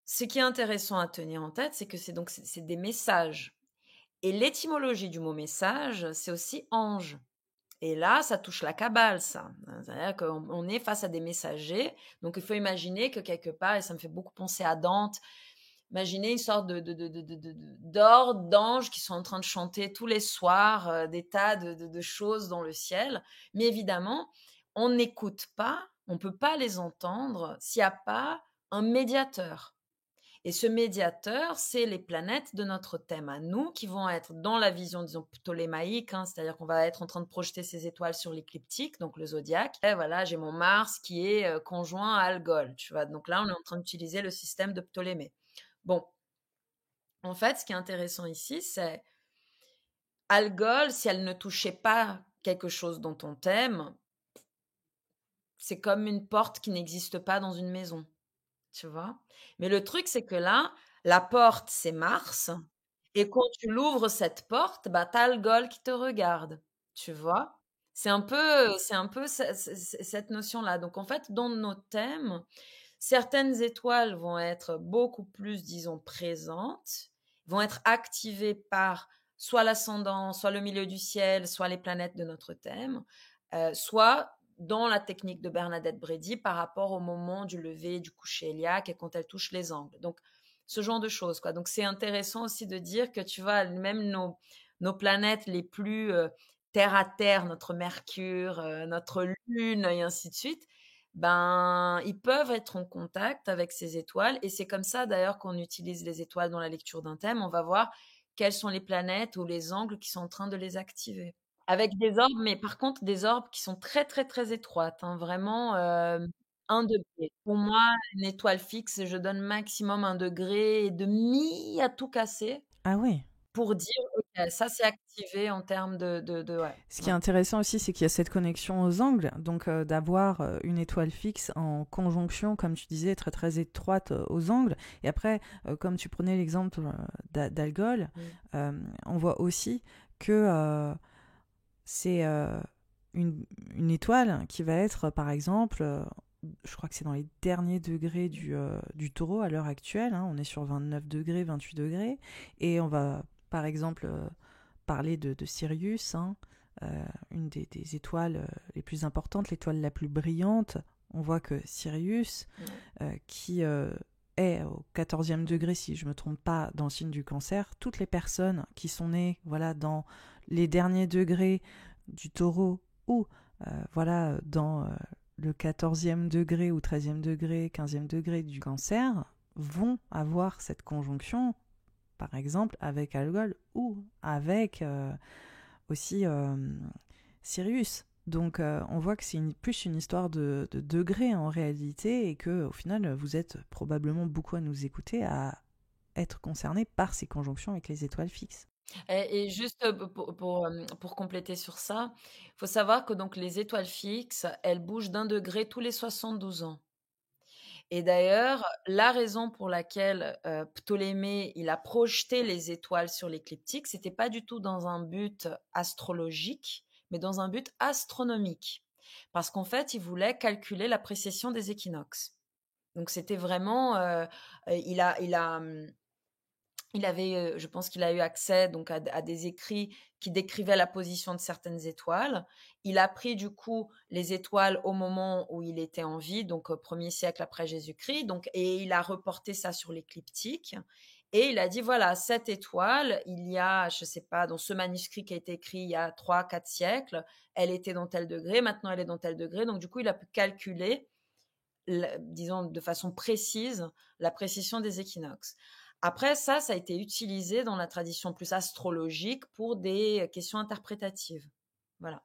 ce qui est intéressant à tenir en tête, c'est que c'est des messages. Et l'étymologie du mot message, c'est aussi ange. Et là, ça touche la Kabbale, ça. C'est-à-dire qu'on est face à des messagers. Donc, il faut imaginer que quelque part, et ça me fait beaucoup penser à Dante, imaginez une sorte d'ordre, d'anges qui sont en train de chanter tous les soirs des tas de choses dans le ciel. Mais évidemment, on n'écoute pas, on ne peut pas les entendre s'il n'y a pas un médiateur. Et ce médiateur, c'est les planètes de notre thème à nous qui vont être dans la vision, disons, ptolémaïque, hein, c'est-à-dire qu'on va être en train de projeter ces étoiles sur l'écliptique, donc le zodiaque. Et voilà, j'ai mon Mars qui est conjoint à Algol, tu vois. Donc là, on est en train d'utiliser le système de Ptolémée. Bon, en fait, ce qui est intéressant ici, c'est Algol, si elle ne touchait pas quelque chose dont on t'aime, c'est comme une porte qui n'existe pas dans une maison, tu vois. Mais le truc, c'est que là, la porte, c'est Mars, et quand tu l'ouvres cette porte, bah, t'as Algol qui te regarde, tu vois. C'est un peu cette notion-là. Donc en fait, dans nos thèmes, Certaines étoiles vont être beaucoup plus, disons, présentes, vont être activées par soit l'ascendant, soit le milieu du ciel, soit les planètes de notre thème, soit dans la technique de Bernadette Brady par rapport au moment du lever, du coucher héliaque et quand elle touche les angles. Donc, ce genre de choses, quoi. Donc, c'est intéressant aussi de dire que, tu vois, même nos planètes les plus terre à terre, notre Mercure, notre Lune et ainsi de suite, ben, ils peuvent être en contact avec ces étoiles. Et c'est comme ça, d'ailleurs, qu'on utilise les étoiles dans la lecture d'un thème. On va voir quelles sont les planètes ou les angles qui sont en train de les activer. Avec des orbes, mais par contre, des orbes qui sont très, très, très étroites, hein, vraiment 1 degré. Pour moi, une étoile fixe, je donne maximum 1 degré et demi à tout casser Ah oui. pour dire, OK, ça c'est activé en termes ouais, Ce qui est ouais. intéressant aussi, c'est qu'il y a cette connexion aux angles, donc d'avoir une étoile fixe en conjonction, comme tu disais, très très étroite aux angles. Et après, comme tu prenais l'exemple d'Algol, Mmh. on voit aussi que c'est une étoile qui va être, par exemple, je crois que c'est dans les derniers degrés du taureau à l'heure actuelle, hein, on est sur 29 degrés, 28 degrés, et on va, par exemple, parler de Sirius, hein, une des étoiles les plus importantes, l'étoile la plus brillante. On voit que Sirius, qui est au 14e degré, si je ne me trompe pas, dans le signe du cancer, toutes les personnes qui sont nées voilà, dans les derniers degrés du taureau ou voilà, dans le 14e degré ou 13e degré, 15e degré du cancer, vont avoir cette conjonction, par exemple, avec Algol ou avec aussi Sirius. Donc on voit que c'est plus une histoire de degrés en réalité et que au final vous êtes probablement beaucoup à nous écouter à être concernés par ces conjonctions avec les étoiles fixes. Et juste pour compléter sur ça, il faut savoir que donc les étoiles fixes, elles bougent d'1 degré tous les 72 ans. Et d'ailleurs, la raison pour laquelle, Ptolémée, il a projeté les étoiles sur l'écliptique, c'était pas du tout dans un but astrologique, mais dans un but astronomique. Parce qu'en fait, il voulait calculer la précession des équinoxes. Donc c'était vraiment, il avait, je pense qu'il a eu accès donc à des écrits qui décrivaient la position de certaines étoiles. Il a pris du coup les étoiles au moment où il était en vie, donc au 1er siècle après Jésus-Christ, donc, et il a reporté ça sur l'écliptique. Et il a dit, voilà, cette étoile, il y a, je ne sais pas, dans ce manuscrit qui a été écrit il y a 3-4 siècles, elle était dans tel degré, maintenant elle est dans tel degré. Donc du coup, il a pu calculer, disons de façon précise, la précision des équinoxes. Après, ça a été utilisé dans la tradition plus astrologique pour des questions interprétatives. Voilà.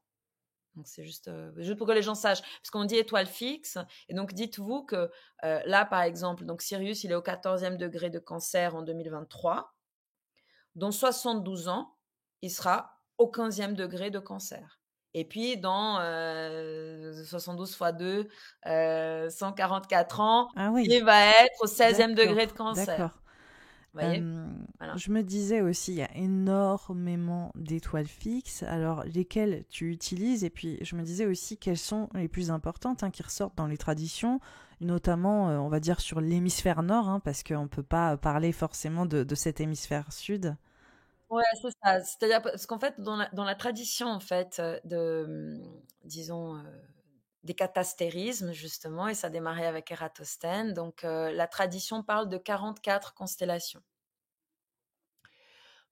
Donc c'est juste pour que les gens sachent, parce qu'on dit étoile fixe, et donc dites-vous que là, par exemple, donc Sirius, il est au 14e degré de cancer en 2023. Dans 72 ans, il sera au 15e degré de cancer. Et puis, dans 72 fois 2, 144 ans, Ah oui, il va être au 16e degré de d'accord, cancer. d'accord. Vous voyez? Voilà. Je me disais aussi, il y a énormément d'étoiles fixes, alors lesquelles tu utilises, et puis je me disais aussi quelles sont les plus importantes hein, qui ressortent dans les traditions, notamment, on va dire, sur l'hémisphère nord, hein, parce qu'on ne peut pas parler forcément de cet hémisphère sud. Ouais, c'est ça. C'est-à-dire parce qu'en fait, dans la tradition, en fait, disons, des catastérismes, justement, et ça démarrait avec Ératosthène. Donc, la tradition parle de 44 constellations.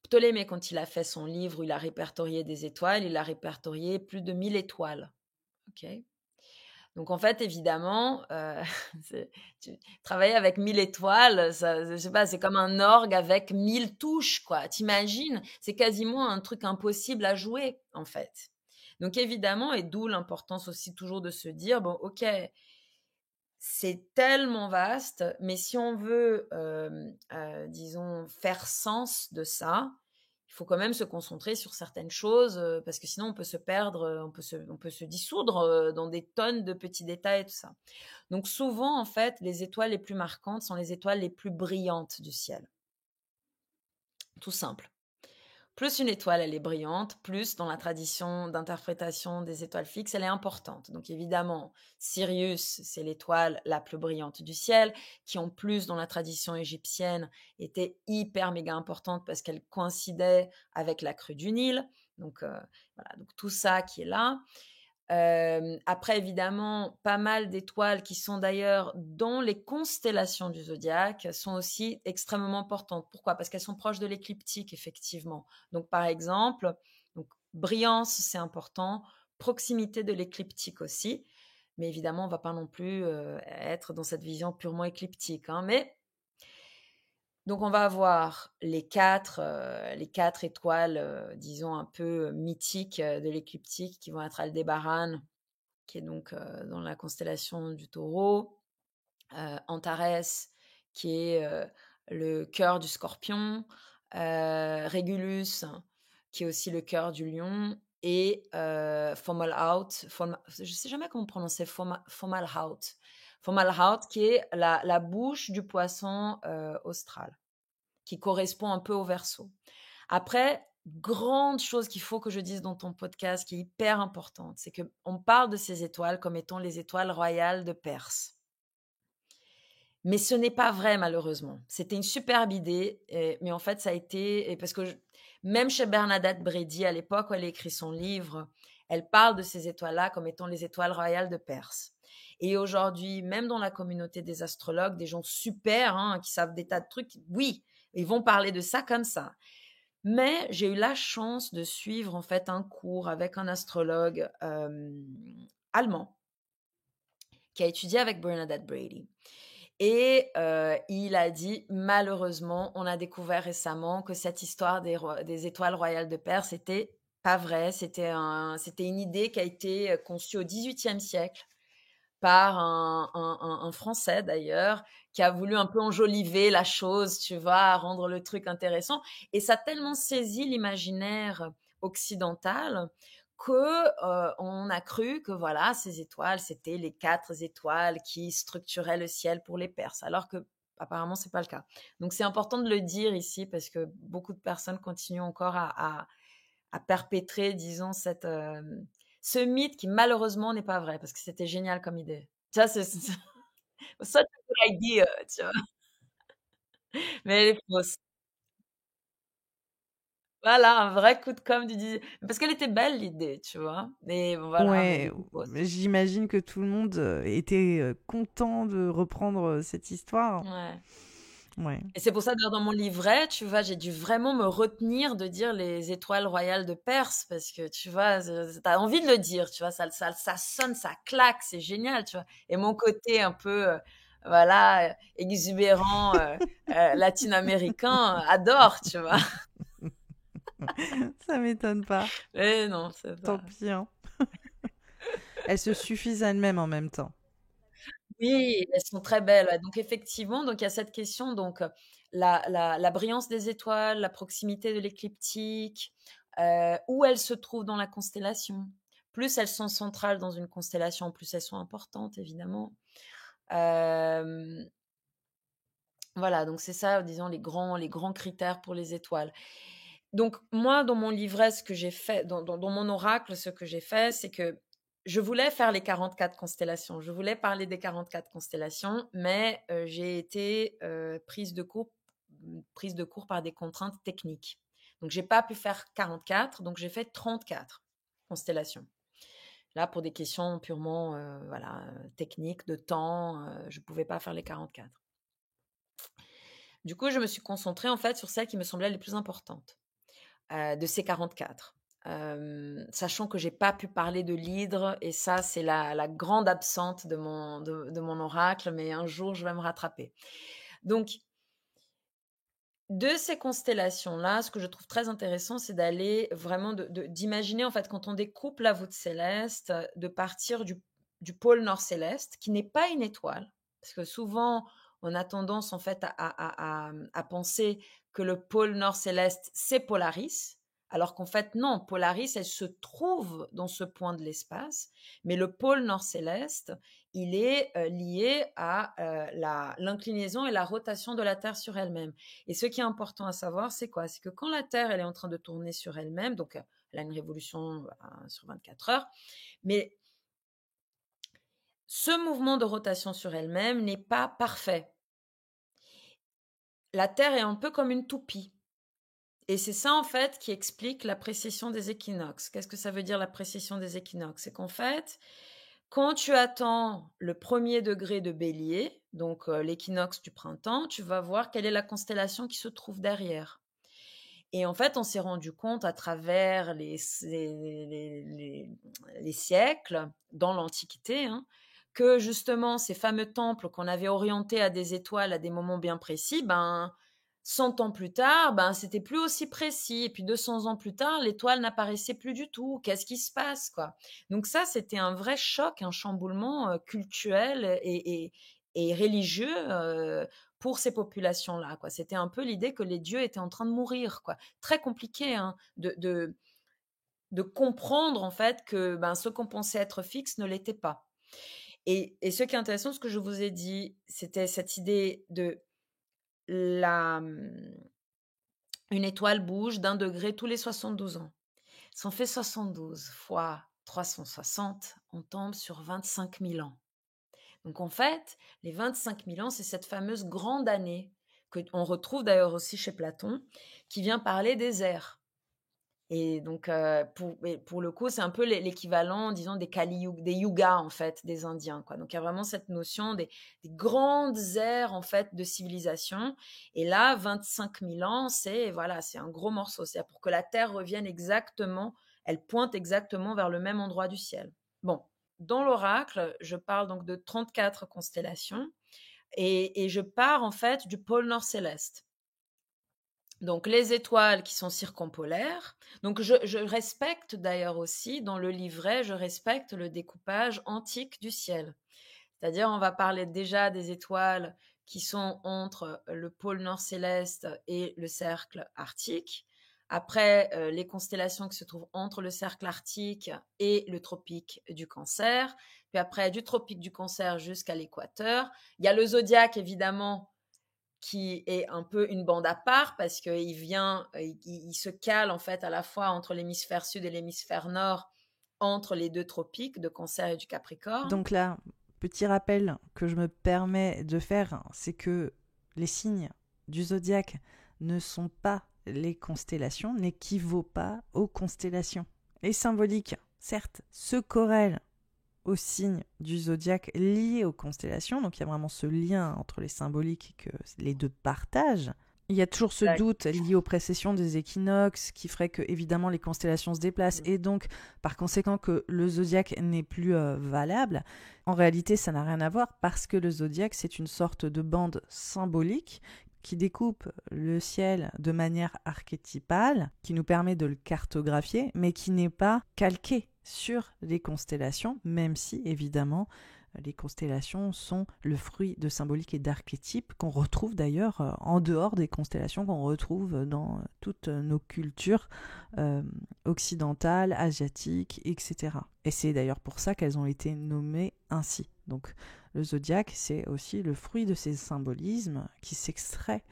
Ptolémée, quand il a fait son livre où il a répertorié des étoiles, il a répertorié plus de 1000 étoiles. Ok. Donc en fait, évidemment, travailler avec 1000 étoiles, ça, je sais pas, c'est comme un orgue avec 1000 touches, quoi. T'imagines? C'est quasiment un truc impossible à jouer, en fait. Donc évidemment, et d'où l'importance aussi toujours de se dire, bon, ok, c'est tellement vaste, mais si on veut, disons, faire sens de ça, il faut quand même se concentrer sur certaines choses, parce que sinon on peut se perdre, on peut se dissoudre dans des tonnes de petits détails et tout ça. Donc souvent, en fait, les étoiles les plus marquantes sont les étoiles les plus brillantes du ciel. Tout simple. plus une étoile, elle est brillante, plus dans la tradition d'interprétation des étoiles fixes, elle est importante. Donc évidemment, Sirius, c'est l'étoile la plus brillante du ciel, qui en plus, dans la tradition égyptienne, était hyper méga importante parce qu'elle coïncidait avec la crue du Nil. Donc voilà, donc tout ça qui est là. Après, évidemment, pas mal d'étoiles qui sont d'ailleurs dans les constellations du zodiaque sont aussi extrêmement importantes. Pourquoi? Parce qu'elles sont proches de l'écliptique, effectivement. Donc, par exemple, donc, brillance, c'est important, proximité de l'écliptique aussi. Mais évidemment, on ne va pas non plus être dans cette vision purement écliptique. Hein. Mais donc, on va avoir les quatre étoiles, disons, un peu mythiques de l'écliptique qui vont être Aldébaran, qui est donc dans la constellation du Taureau, Antares, qui est le cœur du Scorpion, Régulus, qui est aussi le cœur du Lion, et Fomalhaut, je ne sais jamais comment prononcer Fomalhaut, qui est la bouche du poisson austral, qui correspond un peu au Verseau. Après, grande chose qu'il faut que je dise dans ton podcast, qui est hyper importante, c'est qu'on parle de ces étoiles comme étant les étoiles royales de Perse. Mais ce n'est pas vrai, malheureusement. C'était une superbe idée, mais en fait, ça a été... Parce que même chez Bernadette Brady, à l'époque où elle a écrit son livre, elle parle de ces étoiles-là comme étant les étoiles royales de Perse. Et aujourd'hui, même dans la communauté des astrologues, des gens super, hein, qui savent des tas de trucs, oui, ils vont parler de ça comme ça. Mais j'ai eu la chance de suivre en fait un cours avec un astrologue allemand qui a étudié avec Bernadette Brady. Et il a dit, malheureusement, on a découvert récemment que cette histoire des étoiles royales de Perse n'était pas vraie. C'était une idée qui a été conçue au XVIIIe siècle par un Français d'ailleurs, qui a voulu un peu enjoliver la chose, tu vois, rendre le truc intéressant. Et ça a tellement saisi l'imaginaire occidental que on a cru que voilà, ces étoiles, c'était les 4 étoiles qui structuraient le ciel pour les Perses, alors que apparemment c'est pas le cas. Donc c'est important de le dire ici parce que beaucoup de personnes continuent encore à perpétrer, disons, ce mythe qui malheureusement n'est pas vrai parce que c'était génial comme idée. Tu vois, c'est such a good idea, tu vois? Mais elle est fausse. Voilà, un vrai coup de com' du dix parce qu'elle était belle l'idée, tu vois? Mais bon, voilà, mais elle Ouais, était fausse. j'imagine que tout le monde était content de reprendre cette histoire. Ouais. Ouais. Et c'est pour ça d'ailleurs dans mon livret, tu vois, j'ai dû vraiment me retenir de dire les étoiles royales de Perse parce que tu vois, tu as envie de le dire, tu vois, ça sonne, ça claque, c'est génial, tu vois. Et mon côté un peu, voilà, exubérant, latino-américain, adore, tu vois. Ça m'étonne pas. Mais non, c'est Tant pas. pis, hein. Elles se suffisent à elles-mêmes en même temps. Oui, elles sont très belles. Ouais. Donc effectivement, donc il y a cette question, donc la brillance des étoiles, la proximité de l'écliptique, où elles se trouvent dans la constellation. Plus elles sont centrales dans une constellation, plus elles sont importantes, évidemment. Euh, voilà, donc c'est ça, disons, les grands critères pour les étoiles. Donc moi, dans mon livret, ce que j'ai fait, dans mon oracle, ce que j'ai fait, c'est que je voulais faire les 44 constellations. Je voulais parler des 44 constellations, mais j'ai été prise de court par des contraintes techniques. Donc j'ai pas pu faire 44, donc j'ai fait 34 constellations. Là, pour des questions purement voilà, techniques, de temps, je pouvais pas faire les 44. Du coup, je me suis concentrée en fait sur celles qui me semblaient les plus importantes de ces 44. Sachant que j'ai pas pu parler de l'hydre, et ça, c'est la grande absente de mon oracle, mais un jour, je vais me rattraper. Donc, de ces constellations-là, ce que je trouve très intéressant, c'est d'aller vraiment d'imaginer, en fait, quand on découpe la voûte céleste, de partir du pôle nord céleste, qui n'est pas une étoile, parce que souvent, on a tendance, en fait, à penser que le pôle nord céleste, c'est Polaris, Alors qu'en fait, non, Polaris, elle se trouve dans ce point de l'espace, mais le pôle nord céleste, il est lié à l'inclinaison et la rotation de la Terre sur elle-même. Et ce qui est important à savoir, c'est quoi? C'est que quand la Terre, elle est en train de tourner sur elle-même, donc elle a une révolution sur 24 heures, mais ce mouvement de rotation sur elle-même n'est pas parfait. La Terre est un peu comme une toupie. Et c'est ça, en fait, qui explique la précession des équinoxes. Qu'est-ce que ça veut dire, la précession des équinoxes? C'est qu'en fait, quand tu attends le 1er degré de Bélier, donc l'équinoxe du printemps, tu vas voir quelle est la constellation qui se trouve derrière. Et en fait, on s'est rendu compte à travers les siècles, dans l'Antiquité, hein, que justement, ces fameux temples qu'on avait orientés à des étoiles à des moments bien précis, 100 ans plus tard, c'était plus aussi précis. Et puis 200 ans plus tard, l'étoile n'apparaissait plus du tout. Qu'est-ce qui se passe, quoi? Donc ça, c'était un vrai choc, un chamboulement culturel et religieux pour ces populations-là, quoi. C'était un peu l'idée que les dieux étaient en train de mourir, quoi. Très compliqué, hein, de comprendre, en fait, que ce qu'on pensait être fixe ne l'était pas. Et ce qui est intéressant, ce que je vous ai dit, c'était cette idée de une étoile bouge d'1 degré tous les 72 ans. Si on fait 72 fois 360, on tombe sur 25 000 ans. Donc en fait, les 25 000 ans, c'est cette fameuse grande année qu'on retrouve d'ailleurs aussi chez Platon, qui vient parler des ères. Et donc, pour le coup, c'est un peu l'équivalent, disons, des yugas, en fait, des Indiens, quoi. Donc, il y a vraiment cette notion des grandes ères, en fait, de civilisation. Et là, 25 000 ans, c'est un gros morceau. C'est pour que la Terre revienne exactement, elle pointe exactement vers le même endroit du ciel. Bon, dans l'oracle, je parle donc de 34 constellations et je pars, en fait, du pôle nord céleste. Donc, les étoiles qui sont circumpolaires. Donc, je respecte d'ailleurs aussi, dans le livret, je respecte le découpage antique du ciel. C'est-à-dire, on va parler déjà des étoiles qui sont entre le pôle nord céleste et le cercle arctique. Après, les constellations qui se trouvent entre le cercle arctique et le tropique du Cancer. Puis après, du tropique du Cancer jusqu'à l'équateur. Il y a le zodiaque, évidemment, qui est un peu une bande à part parce qu'il il se cale en fait à la fois entre l'hémisphère sud et l'hémisphère nord, entre les deux tropiques de Cancer et du Capricorne. Donc là, petit rappel que je me permets de faire, c'est que les signes du zodiaque ne sont pas les constellations, n'équivaut pas aux constellations. Les symboliques, certes, se corrèlent aux signes du zodiaque liés aux constellations, donc il y a vraiment ce lien entre les symboliques que les deux partagent. Il y a toujours ce doute lié aux précessions des équinoxes qui ferait que, évidemment, les constellations se déplacent et donc, par conséquent, que le zodiaque n'est plus valable. En réalité, ça n'a rien à voir parce que le zodiaque, c'est une sorte de bande symbolique qui découpe le ciel de manière archétypale, qui nous permet de le cartographier, mais qui n'est pas calqué sur les constellations, même si, évidemment, les constellations sont le fruit de symboliques et d'archétypes qu'on retrouve d'ailleurs en dehors des constellations qu'on retrouve dans toutes nos cultures occidentales, asiatiques, etc. Et c'est d'ailleurs pour ça qu'elles ont été nommées ainsi. Donc le zodiaque, c'est aussi le fruit de ces symbolismes qui s'extraient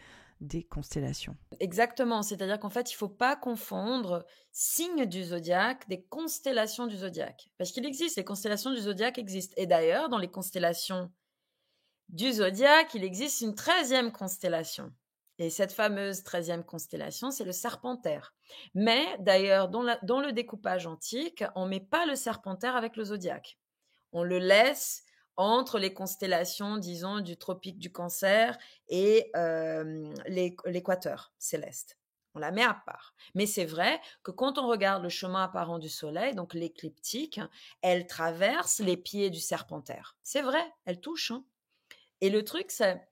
des constellations. Exactement, c'est-à-dire qu'en fait, il ne faut pas confondre signes du zodiaque des constellations du zodiaque. Parce qu'il existe, les constellations du zodiaque existent. Et d'ailleurs, dans les constellations du zodiaque, il existe une 13e constellation. Et cette fameuse 13e constellation, c'est le Serpentaire. Mais d'ailleurs, dans le découpage antique, on ne met pas le Serpentaire avec le zodiaque. On le laisse entre les constellations, disons, du tropique du Cancer et l'équateur céleste. On la met à part. Mais c'est vrai que quand on regarde le chemin apparent du Soleil, donc l'écliptique, elle traverse les pieds du Serpentaire. C'est vrai, elle touche. Hein. Et le truc, c'est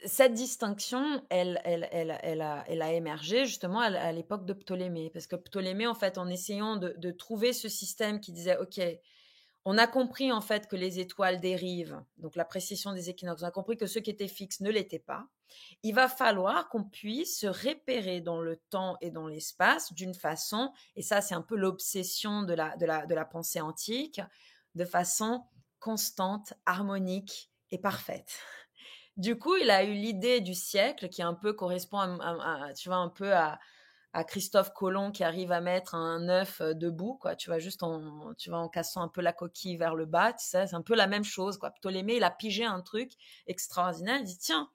cette distinction, elle a émergé justement à l'époque de Ptolémée. Parce que Ptolémée, en fait, en essayant de trouver ce système qui disait, OK, On a compris en fait que les étoiles dérivent, donc la précession des équinoxes, on a compris que ceux qui étaient fixes ne l'étaient pas. Il va falloir qu'on puisse se repérer dans le temps et dans l'espace d'une façon, et ça c'est un peu l'obsession de la pensée antique, de façon constante, harmonique et parfaite. Du coup, il a eu l'idée du siècle qui un peu correspond tu vois, un peu à Christophe Colomb qui arrive à mettre un œuf debout, quoi. Tu vois, juste en cassant un peu la coquille vers le bas, tu sais, c'est un peu la même chose, quoi. Ptolémée, il a pigé un truc extraordinaire. Il dit, tiens,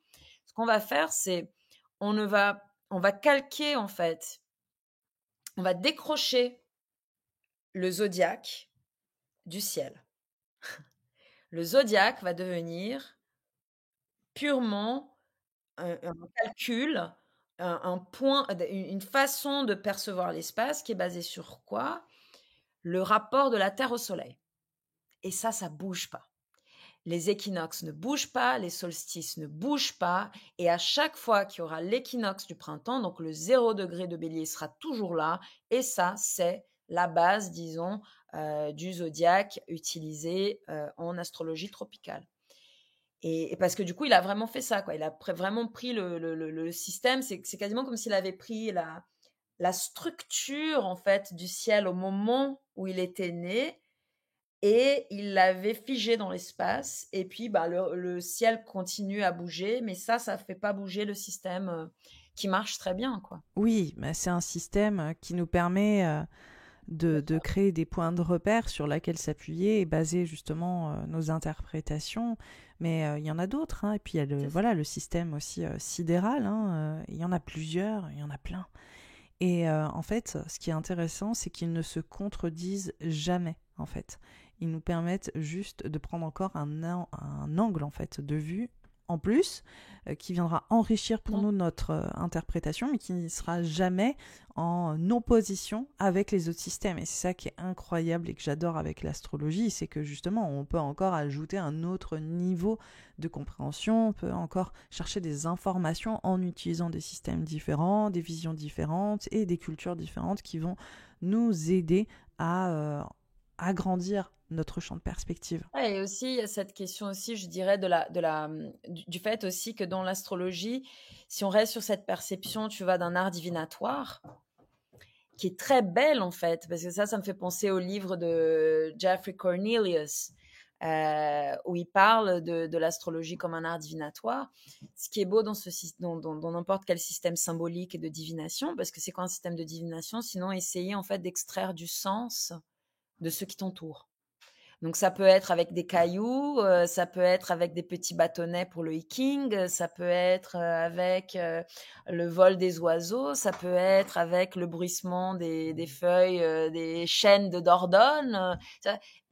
ce qu'on va faire, c'est, on ne va, on va calquer, en fait, on va décrocher le zodiaque du ciel. Le zodiaque va devenir purement un calcul, un point, une façon de percevoir l'espace qui est basée sur quoi? Le rapport de la Terre au Soleil. Et ça bouge pas. Les équinoxes ne bougent pas, les solstices ne bougent pas, et à chaque fois qu'il y aura l'équinoxe du printemps, donc le 0 degré de Bélier sera toujours là, et ça, c'est la base, disons, du zodiaque utilisé en astrologie tropicale. Et parce que du coup, il a vraiment fait ça, quoi. Il a vraiment pris le système. C'est quasiment comme s'il avait pris la structure, en fait, du ciel au moment où il était né et il l'avait figé dans l'espace. Et puis, bah, le ciel continue à bouger, mais ça fait pas bouger le système qui marche très bien, quoi. Oui, mais c'est un système qui nous permet de créer des points de repère sur lesquels s'appuyer et baser justement nos interprétations. Mais il y en a d'autres, hein. Et puis il y a le système aussi sidéral, hein. Il y en a plusieurs, il y en a plein. Et en fait, ce qui est intéressant, c'est qu'ils ne se contredisent jamais, en fait. Ils nous permettent juste de prendre encore un angle, en fait, de vue en plus, qui viendra enrichir pour nous notre interprétation, mais qui ne sera jamais en opposition avec les autres systèmes. Et c'est ça qui est incroyable et que j'adore avec l'astrologie, c'est que justement, on peut encore ajouter un autre niveau de compréhension, on peut encore chercher des informations en utilisant des systèmes différents, des visions différentes et des cultures différentes qui vont nous aider à agrandir notre champ de perspective. Ouais, et aussi, il y a cette question aussi, je dirais, du fait aussi que dans l'astrologie, si on reste sur cette perception, tu vois, d'un art divinatoire, qui est très belle en fait, parce que ça me fait penser au livre de Jeffrey Cornelius, où il parle de l'astrologie comme un art divinatoire. Ce qui est beau dans n'importe quel système symbolique et de divination, parce que c'est quoi un système de divination, sinon essayer en fait d'extraire du sens de ce qui t'entoure. Donc ça peut être avec des cailloux, ça peut être avec des petits bâtonnets pour le hiking, ça peut être avec le vol des oiseaux, ça peut être avec le bruissement des feuilles, des chênes de Dordogne,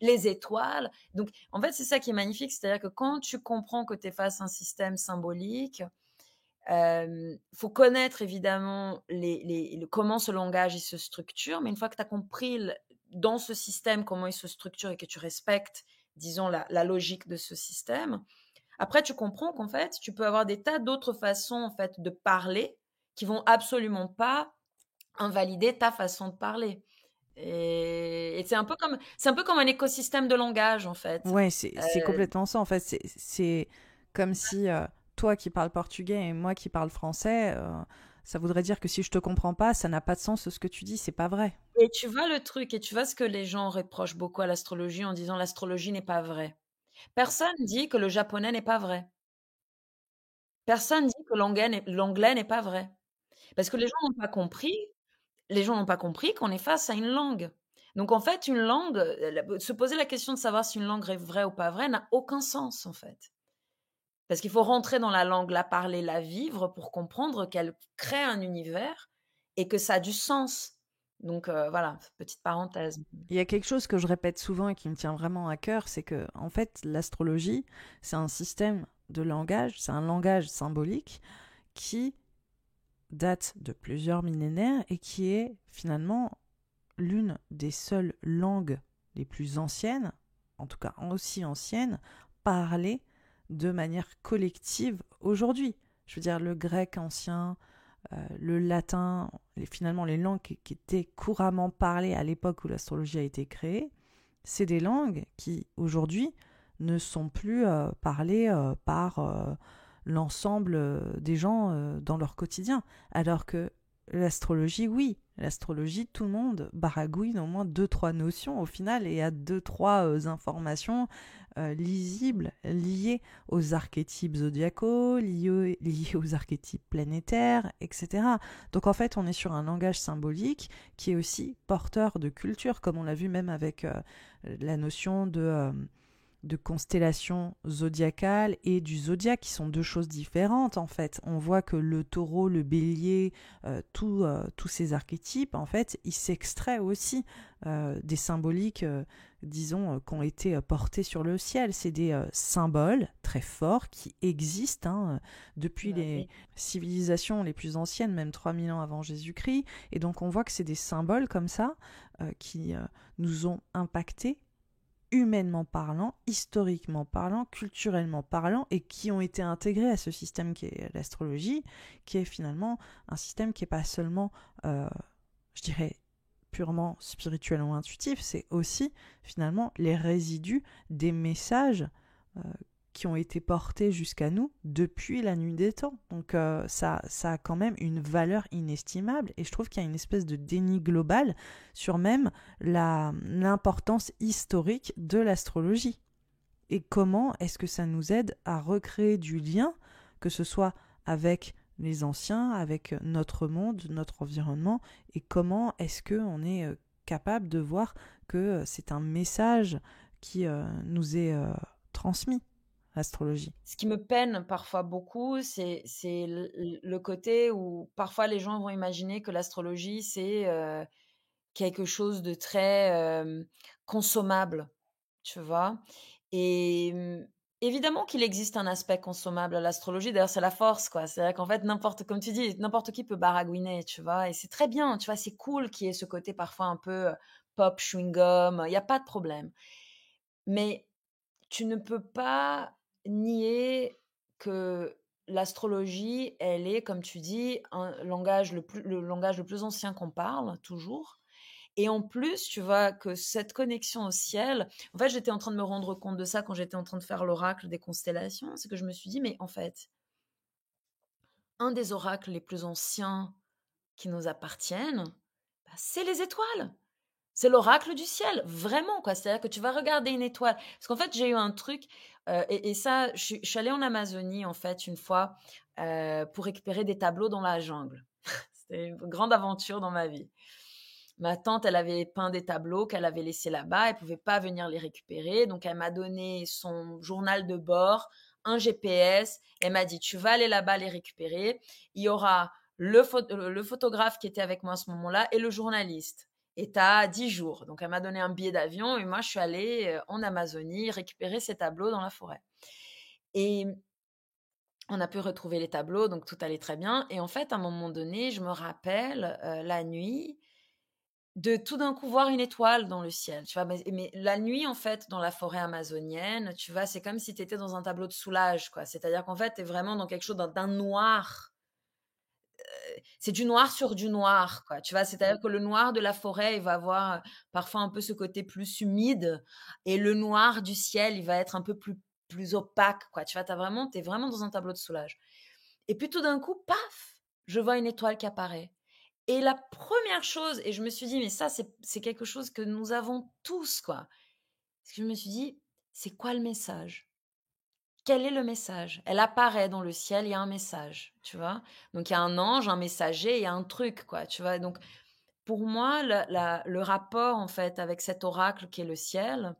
les étoiles. Donc en fait c'est ça qui est magnifique, c'est-à-dire que quand tu comprends que tu es face à un système symbolique, faut connaître évidemment comment ce langage il se structure, mais une fois que tu as compris dans ce système comment il se structure et que tu respectes, disons, la logique de ce système, après tu comprends qu'en fait, tu peux avoir des tas d'autres façons en fait de parler qui vont absolument pas invalider ta façon de parler. Et c'est un peu comme un écosystème de langage en fait. Ouais, c'est complètement ça. En fait, c'est comme si toi qui parles portugais et moi qui parle français, ça voudrait dire que si je te comprends pas, ça n'a pas de sens ce que tu dis, c'est pas vrai. Et tu vois le truc, et tu vois ce que les gens reprochent beaucoup à l'astrologie en disant l'astrologie n'est pas vraie. Personne dit que le japonais n'est pas vrai. Personne dit que l'anglais n'est pas vrai. Parce que les gens n'ont pas compris qu'on est face à une langue. Donc en fait, une langue, se poser la question de savoir si une langue est vraie ou pas vraie n'a aucun sens en fait. Parce qu'il faut rentrer dans la langue, la parler, la vivre pour comprendre qu'elle crée un univers et que ça a du sens. Donc voilà, petite parenthèse. Il y a quelque chose que je répète souvent et qui me tient vraiment à cœur, c'est que en fait, l'astrologie, c'est un système de langage, c'est un langage symbolique qui date de plusieurs millénaires et qui est finalement l'une des seules langues les plus anciennes, en tout cas aussi anciennes, parlées de manière collective aujourd'hui. Je veux dire, le grec ancien, le latin, finalement les langues qui étaient couramment parlées à l'époque où l'astrologie a été créée, C'est des langues qui, aujourd'hui, ne sont plus parlées par l'ensemble des gens dans leur quotidien. Alors que l'astrologie, oui, l'astrologie, tout le monde baragouine au moins deux, trois notions au final et a deux, trois informations lisibles liées aux archétypes zodiacaux, liées aux archétypes planétaires, etc. Donc en fait, on est sur un langage symbolique qui est aussi porteur de culture, comme on l'a vu même avec la notion de constellation zodiacale et du zodiaque, qui sont deux choses différentes en fait. On voit que le taureau, le bélier, tous ces archétypes, en fait, ils s'extraient aussi des symboliques, disons, qui ont été portés sur le ciel. C'est des symboles très forts qui existent depuis les Oui. civilisations les plus anciennes, même 3000 ans avant Jésus-Christ. Et donc on voit que c'est des symboles comme ça qui nous ont impactés humainement parlant, historiquement parlant, culturellement parlant, et qui ont été intégrés à ce système qui est l'astrologie, qui est finalement un système qui n'est pas seulement, je dirais, purement spirituel ou intuitif, c'est aussi finalement les résidus des messages euh, qui ont été portés jusqu'à nous depuis la nuit des temps. Donc ça a quand même une valeur inestimable, et je trouve qu'il y a une espèce de déni global sur même l'importance historique de l'astrologie. Et comment est-ce que ça nous aide à recréer du lien, que ce soit avec les anciens, avec notre monde, notre environnement, et comment est-ce qu'on est capable de voir que c'est un message qui nous est transmis, l'astrologie. Ce qui me peine parfois beaucoup, c'est le côté où parfois les gens vont imaginer que l'astrologie, c'est, quelque chose de très, consommable, tu vois? Et évidemment qu'il existe un aspect consommable à l'astrologie, d'ailleurs c'est la force, quoi. C'est-à-dire qu'en fait n'importe comme tu dis, n'importe qui peut baragouiner, tu vois? Et c'est très bien, tu vois? C'est cool qu'il y ait ce côté parfois un peu, pop chewing-gum, il y a pas de problème. Mais tu ne peux pas nier que l'astrologie, elle est, comme tu dis, le langage le plus ancien qu'on parle, toujours. Et en plus, tu vois que cette connexion au ciel, en fait, j'étais en train de me rendre compte de ça quand j'étais en train de faire l'oracle des constellations, c'est que je me suis dit: «Mais en fait, un des oracles les plus anciens qui nous appartiennent, bah, c'est les étoiles!» C'est l'oracle du ciel, vraiment quoi. C'est-à-dire que tu vas regarder une étoile. Parce qu'en fait, j'ai eu un truc, et ça, je suis allée en Amazonie, en fait, une fois, pour récupérer des tableaux dans la jungle. C'était une grande aventure dans ma vie. Ma tante, elle avait peint des tableaux qu'elle avait laissés là-bas. Elle pouvait pas venir les récupérer. Donc, elle m'a donné son journal de bord, un GPS. Elle m'a dit: «Tu vas aller là-bas les récupérer. Il y aura le photographe qui était avec moi à ce moment-là et le journaliste. Et tu as 10 jours.» Donc, elle m'a donné un billet d'avion et moi, je suis allée en Amazonie récupérer ces tableaux dans la forêt. Et on a pu retrouver les tableaux, donc tout allait très bien. Et en fait, à un moment donné, je me rappelle la nuit de tout d'un coup voir une étoile dans le ciel, tu vois? Mais la nuit, en fait, dans la forêt amazonienne, tu vois, c'est comme si tu étais dans un tableau de soulage, quoi. C'est-à-dire qu'en fait, tu es vraiment dans quelque chose d'un noir. C'est du noir sur du noir, quoi, tu vois? C'est-à-dire que le noir de la forêt, il va avoir, parfois un peu ce côté plus humide, et le noir du ciel, il va être un peu plus opaque, quoi, tu vois? Tu es vraiment dans un tableau de soulage. Et puis tout d'un coup, paf! Je vois une étoile qui apparaît. Et la première chose, et je me suis dit: «Mais ça, c'est quelque chose que nous avons tous, quoi». Parce que je me suis dit: «C'est quoi le message? Quel est le message?» Elle apparaît dans le ciel, il y a un message, tu vois? Donc il y a un ange, un messager, il y a un truc, quoi, tu vois? Donc pour moi, le rapport, en fait, avec cet oracle qui est le ciel,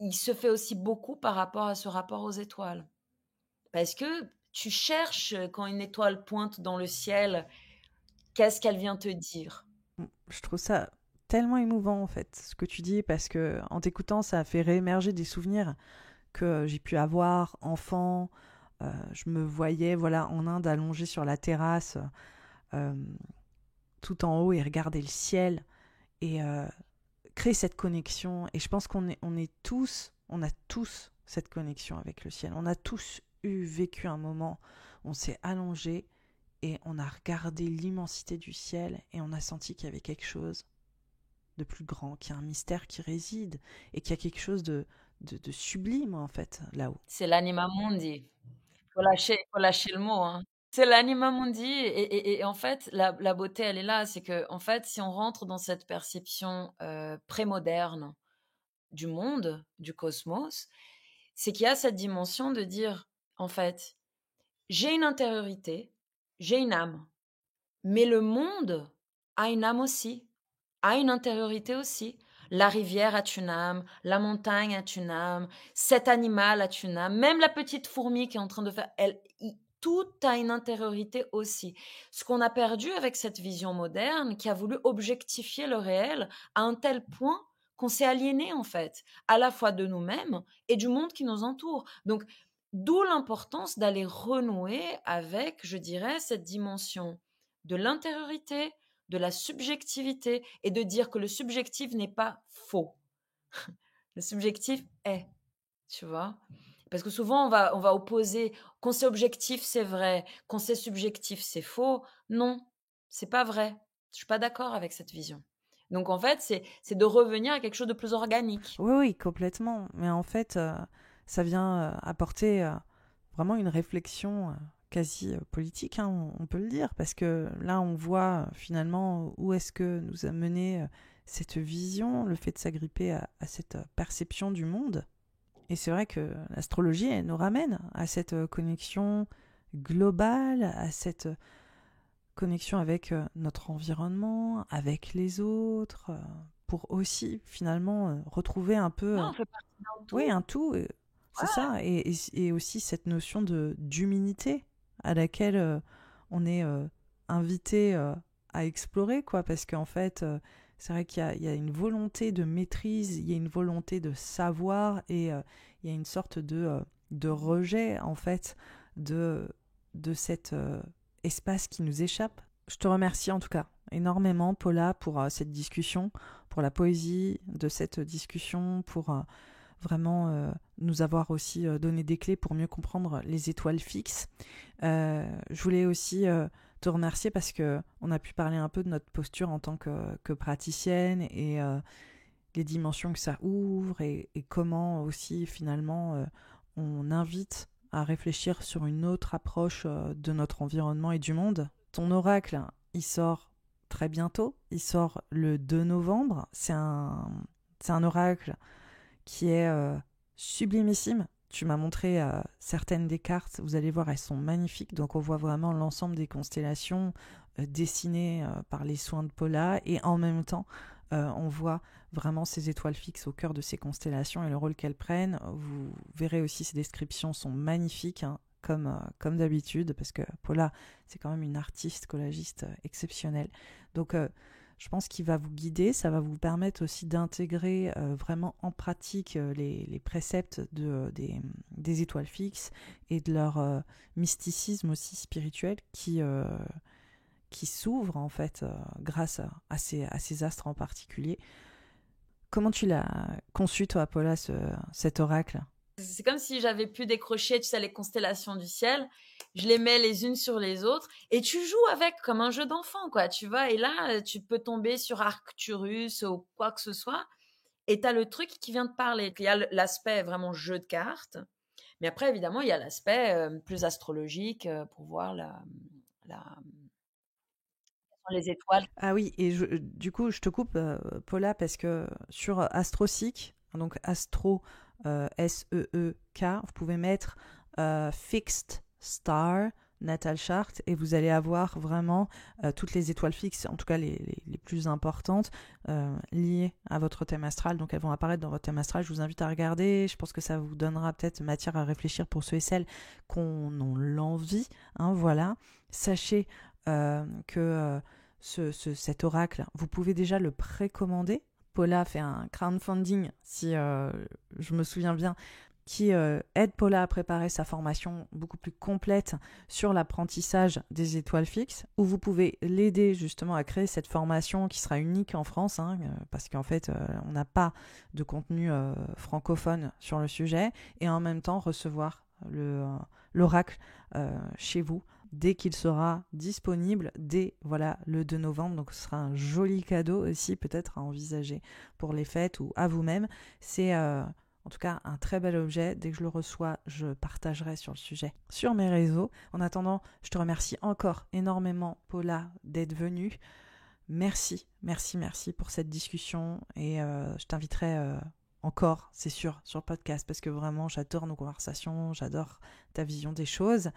il se fait aussi beaucoup par rapport à ce rapport aux étoiles. Parce que tu cherches, quand une étoile pointe dans le ciel, qu'est-ce qu'elle vient te dire? Je trouve ça tellement émouvant en fait, ce que tu dis, parce que en t'écoutant, ça a fait réémerger des souvenirs que j'ai pu avoir enfant. Je me voyais voilà en Inde allongée sur la terrasse, euh, tout en haut, et regarder le ciel, et créer cette connexion. Et je pense on a tous cette connexion avec le ciel. On a tous vécu un moment, on s'est allongé et on a regardé l'immensité du ciel et on a senti qu'il y avait quelque chose. de plus grand, qu'il y a un mystère qui réside et qu'il y a quelque chose de sublime en fait là-haut. C'est l'anima mundi. Faut lâcher le mot, hein. C'est l'anima mundi et en fait, la beauté, elle est là. C'est que en fait, si on rentre dans cette perception, prémoderne du monde, du cosmos, c'est qu'il y a cette dimension de dire: «En fait, j'ai une intériorité, j'ai une âme, mais le monde a une âme aussi, a une intériorité aussi. La rivière a une âme, la montagne a une âme, cet animal a une âme, même la petite fourmi qui est en train de faire, tout a une intériorité aussi. Ce qu'on a perdu avec cette vision moderne qui a voulu objectifier le réel à un tel point qu'on s'est aliéné en fait, à la fois de nous-mêmes et du monde qui nous entoure. Donc, d'où l'importance d'aller renouer avec, je dirais, cette dimension de l'intériorité, de la subjectivité et de dire que le subjectif n'est pas faux. Le subjectif est, tu vois. Parce que souvent, on va opposer qu'on c'est objectif, c'est vrai, qu'on c'est subjectif, c'est faux. Non, c'est pas vrai. Je suis pas d'accord avec cette vision. Donc en fait, c'est de revenir à quelque chose de plus organique. Oui, oui, complètement. Mais en fait, ça vient apporter vraiment une réflexion quasi politique, hein, on peut le dire, parce que là, on voit finalement où est-ce que nous a mené cette vision, le fait de s'agripper à cette perception du monde. Et c'est vrai que l'astrologie, elle nous ramène à cette connexion globale, à cette connexion avec notre environnement, avec les autres, pour aussi finalement retrouver un peu, Ouais, on fait partie d'un oui, tout. un tout, c'est Ouais. ça, et aussi cette notion d'humanité à laquelle on est invité à explorer, quoi, parce qu'en fait, c'est vrai qu'il y a une volonté de maîtrise, il y a une volonté de savoir, et il y a une sorte de rejet, en fait, de, de cet espace qui nous échappe. Je te remercie en tout cas énormément, Paula, pour cette discussion, pour la poésie de cette discussion, pour vraiment nous avoir aussi donné des clés pour mieux comprendre les étoiles fixes. Je voulais aussi te remercier parce que on a pu parler un peu de notre posture en tant que praticienne, et les dimensions que ça ouvre, et comment aussi finalement on invite à réfléchir sur une autre approche de notre environnement et du monde. Ton oracle, il sort très bientôt, il sort le 2 novembre. C'est un oracle qui est sublimissime. Tu m'as montré certaines des cartes, vous allez voir, elles sont magnifiques. Donc on voit vraiment l'ensemble des constellations dessinées par les soins de Paula, et en même temps, on voit vraiment ces étoiles fixes au cœur de ces constellations et le rôle qu'elles prennent. Vous verrez aussi, ces descriptions sont magnifiques, hein, comme d'habitude, parce que Paula, c'est quand même une artiste collagiste exceptionnelle. Donc je pense qu'il va vous guider, ça va vous permettre aussi d'intégrer vraiment en pratique les préceptes des étoiles fixes, et de leur mysticisme aussi spirituel qui s'ouvre en fait grâce à ces astres en particulier. Comment tu l'as conçu, toi, Paula, cet oracle? C'est comme si j'avais pu décrocher, tu sais, les constellations du ciel. Je les mets les unes sur les autres et tu joues avec comme un jeu d'enfant, quoi, tu vois. Et là, tu peux tomber sur Arcturus ou quoi que ce soit. Et tu as le truc qui vient de parler. Il y a l'aspect vraiment jeu de cartes. Mais après, évidemment, il y a l'aspect plus astrologique pour voir la, les étoiles. Ah oui, et du coup, je te coupe, Paula, parce que sur AstroSeek, donc Astro, SEEK, vous pouvez mettre Fixed Star Natal Chart, et vous allez avoir vraiment toutes les étoiles fixes, en tout cas les plus importantes, liées à votre thème astral. Donc elles vont apparaître dans votre thème astral. Je vous invite à regarder. Je pense que ça vous donnera peut-être matière à réfléchir pour ceux et celles qui en ont l'envie. Hein, voilà. Sachez que cet oracle, vous pouvez déjà le précommander. Paula fait un crowdfunding, si je me souviens bien, qui aide Paula à préparer sa formation beaucoup plus complète sur l'apprentissage des étoiles fixes, où vous pouvez l'aider justement à créer cette formation qui sera unique en France, hein, parce qu'en fait, on n'a pas de contenu francophone sur le sujet, et en même temps recevoir l'oracle chez vous dès qu'il sera disponible, dès voilà, le 2 novembre. Donc ce sera un joli cadeau aussi peut-être à envisager pour les fêtes ou à vous-même. C'est en tout cas un très bel objet. Dès que je le reçois, je partagerai sur le sujet sur mes réseaux. En attendant, je te remercie encore énormément, Paula, d'être venue. Merci, merci, merci pour cette discussion et je t'inviterai encore, c'est sûr, sur le podcast parce que vraiment j'adore nos conversations, j'adore ta vision des choses.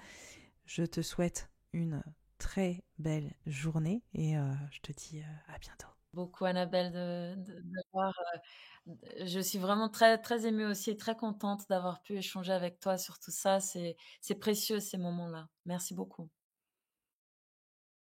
Je te souhaite une très belle journée et je te dis à bientôt. Beaucoup Annabelle d'avoir, je suis vraiment très, très émue aussi et très contente d'avoir pu échanger avec toi sur tout ça. C'est précieux ces moments-là. Merci beaucoup.